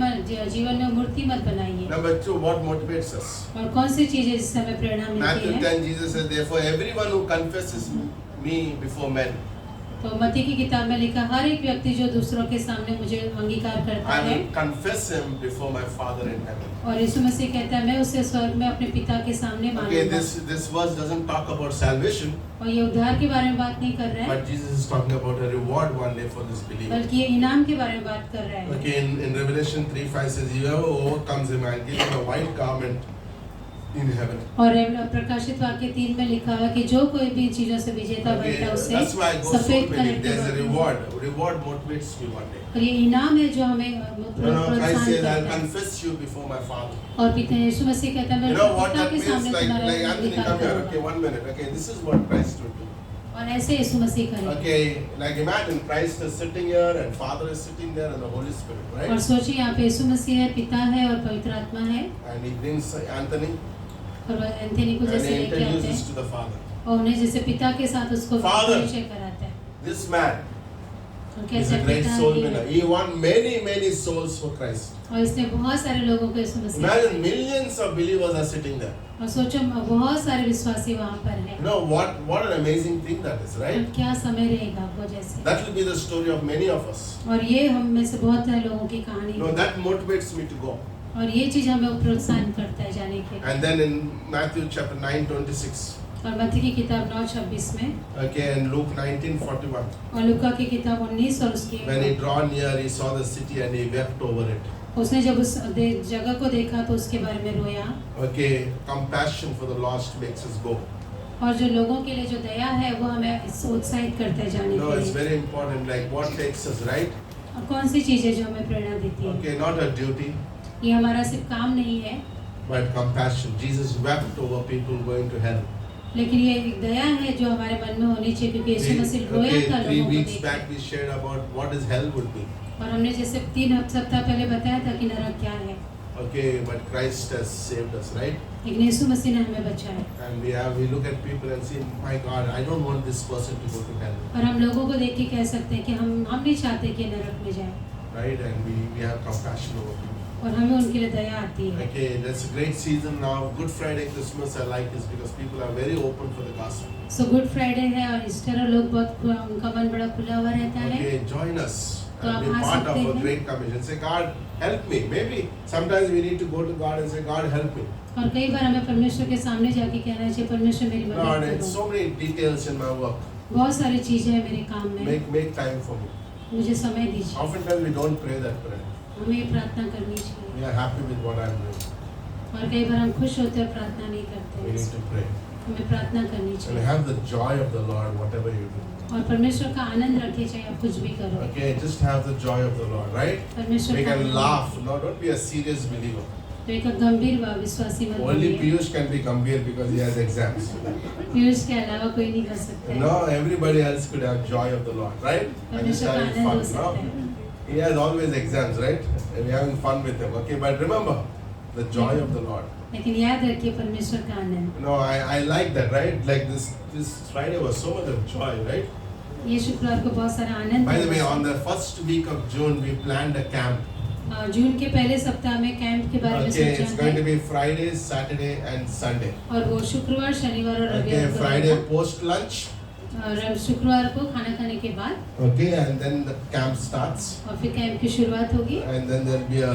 जीवन में मूर्ति मत बनाइए Number 2, what motivates us? और कौन सी चीज है जिससे हमें प्रेरणा मिलती Matthew है 10, Jesus says, therefore, everyone who confesses me before men, तो मत्ती की किताब में लिखा हर एक व्यक्ति जो दूसरों के सामने मुझे अंगीकार करता I है will confess him before my Father in heaven. और यीशु मसीह कहता है मैं उसे स्वर्ग में अपने पिता के सामने Okay, मानूंगा this verse doesn't talk about salvation, और ये उद्धार के बारे में बात नहीं कर रहा है but Jesus is talking about a reward one day for this believer. बल्कि ये इनाम के बारे में बात कर रहा है Okay, in Revelation 3:5 says, whoever overcomes him, I'll give him a white garment in heaven. और प्रकाशित वाक्य 3 में लिखा है कि जो कोई भी इन चीजों से विजेता Okay, बनता है उसे that's why I go so सफेद many. कलर There's a के reward. Reward motivates you one day. और ये इनाम है जो हमें Christ प्रोत्साहन says, I'll करता है confess you before my Father. और पिता यीशु मसीह कहता है मैं You know what पिता that के means? सामने Like तुम्हारा Anthony, अंगीकार come here. Okay, करूंगा 1 minute. Okay, this is what Christ would do. और ऐसे यीशु मसीह करेगा Okay, like imagine Christ is sitting here and Father is sitting there and the Holy Spirit, और right? सोचिए यहाँ पे यीशु मसीह है पिता है और पवित्र आत्मा है And he brings Anthony और वो एंथनी को and जैसे he लेके आते introduces हैं to the Father. और उन्हें जैसे पिता के साथ उसको Father. परिचय कराते हैं This man, और He's कैसे a great पिता soul की winner. He won many souls for Christ. और इसने बहुत सारे लोगों को यीशु मसीह Imagine millions of believers are sitting there. और सोचो बहुत सारे विश्वासी वहाँ पर हैं You know what an amazing thing that is, right? अब क्या समय रहेगा वो जैसे That will be the story of many of us. और ये हम में से बहुत सारे लोगों की कहानी No, है that motivates me to go. और ये चीज हमें प्रोत्साहन करता है जाने के लिए And then in Matthew chapter 9:26, और मत्ती की किताब 9:26 में okay, and Luke 19:41, और लूका की किताब 19 और उसकी when he drew near, he saw the city and he wept over it. उसने जब उस जगह को देखा तो उसके बारे में रोया Okay, compassion for the lost makes us go. और जो लोगों के लिए जो दया है वो हमें उत्साहित करता है जाने No, के it's लिए very important. Like what takes us, right? और कौन सी चीजें जो हमें प्रेरणा देती है Okay, not a duty, ये हमारा सिर्फ काम नहीं है but compassion. Jesus wept over people going to hell. लेकिन ये एक दया है जो हमारे मन में होनी चाहिए क्योंकि यीशु मसीह रोया था Okay, 3 लोगों को weeks देख back we shared about what is hell would be. और हमने जैसे 3 सप्ताह पहले बताया था कि नरक क्या है Okay, but Christ has saved us, right? लेकिन यीशु मसीह ने हमें बचाया And we look at people and say, my God, I don't want this person to go to hell, और हम लोगों को देख के कह सकते हैं कि हम नहीं चाहते कि नरक में जाए right? And we have compassion over people. और हमें उनके लिए दया आती है Okay, that's a great season now. Good Friday, Christmas, I like this because people are very open for the gospel. So good Friday है और ईस्टर और लोग बहुत उनका मन बड़ा खुला हुआ रहता है Okay, join us तो and आप be आ part of सकते a हैं। great commission. Say, God, help me. Maybe sometimes we need to go to God and say, God, help me. और कई बार हमें परमेश्वर के सामने जाके कहना चाहिए परमेश्वर मेरी Lord, मदद it's करो so many details in my work. बहुत सारी चीजें हैं मेरे काम में Make time for me. मुझे समय दीजिए Oftentimes we don't pray that prayer. हमें ये प्रार्थना करनी We चाहिए are happy with what I'm doing. और कई बार हम खुश होते हैं और प्रार्थना नहीं We करते need to pray. हमें प्रार्थना करनी And चाहिए have the joy of the Lord, whatever you do. और परमेश्वर का आनंद रखिए चाहे आप कुछ भी करो Okay, just have the joy of the Lord, right? परमेश्वर We का can Anand. laugh. No, don't be a serious believer. तो एक गंभीर व विश्वासी मत Only बनिए Piyush can be gambhir because he has exams. Piyush के अलावा कोई नहीं कर सकता है No, everybody else could have joy of the Lord, right? And just परमेश्वर का having आनंद हो fun, सकता no? है He has always exams, right? And we're having fun with him. Okay, but remember, the joy of the Lord. लेकिन याद रखिए परमेश्वर का आनंद No, I like that, right? Like this Friday was so much of joy, right? ये शुक्रवार को बहुत सारा आनंद By the way, है। on the first week of June, we planned a camp. जून के पहले सप्ताह में कैंप के बारे में Okay, it's सोचा going to है be Friday, Saturday, and Sunday. और वो शुक्रवार शनिवार और Okay, रविवार को Friday रहेगा। post lunch. और शुक्रवार को खाना खाने के बाद Okay, and then the camp starts. और फिर कैंप की शुरुआत होगी And then there'll be a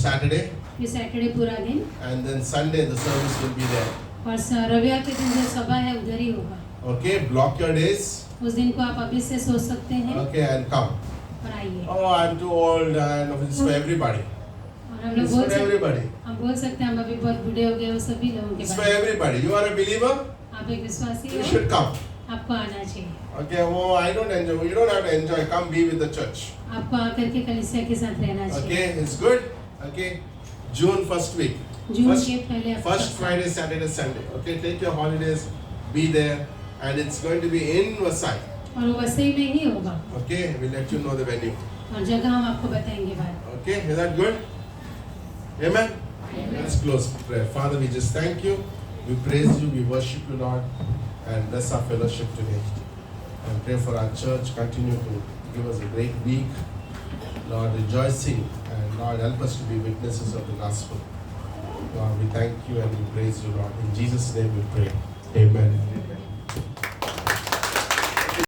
Saturday, फिर सैटरडे पूरा दिन and then Sunday the service will be there. और रविवार के दिन जो सभा है उधर ही होगा Okay, block your days. उस दिन को आप अभी से सोच सकते हैं Okay, and come. और आइए Oh, I'm too old, and it's for everybody. और हम लोग It's बोल for सकते everybody. हम बोल सकते हैं हम अभी बहुत बूढ़े हो गए वो सभी लोगों के It's for बारे में everybody. You are a believer. आप एक विश्वासी You हो should come. आपको आना चाहिए Okay, oh, I don't enjoy. You don't have to enjoy. Come be with the church. आपको आकर के कलीसिया के साथ रहना Okay, चाहिए it's good. Okay, June first week. June First, के पहले हफ्ते first Friday, Saturday, Sunday. Okay, take your holidays, be there, and it's going to be in Vasai. और वो वसई में ही होगा Okay, we'll let you know the venue. और जगह हम आपको बताएंगे बाद Okay, is that good? Amen? Let's close with prayer. Father, we just thank you. We praise you. We worship you, Lord. And bless our fellowship today. And pray for our church. Continue to give us a great week. Lord, rejoicing. And Lord, help us to be witnesses of the gospel. Lord, we thank you and we praise you, Lord. In Jesus' name we pray. Amen.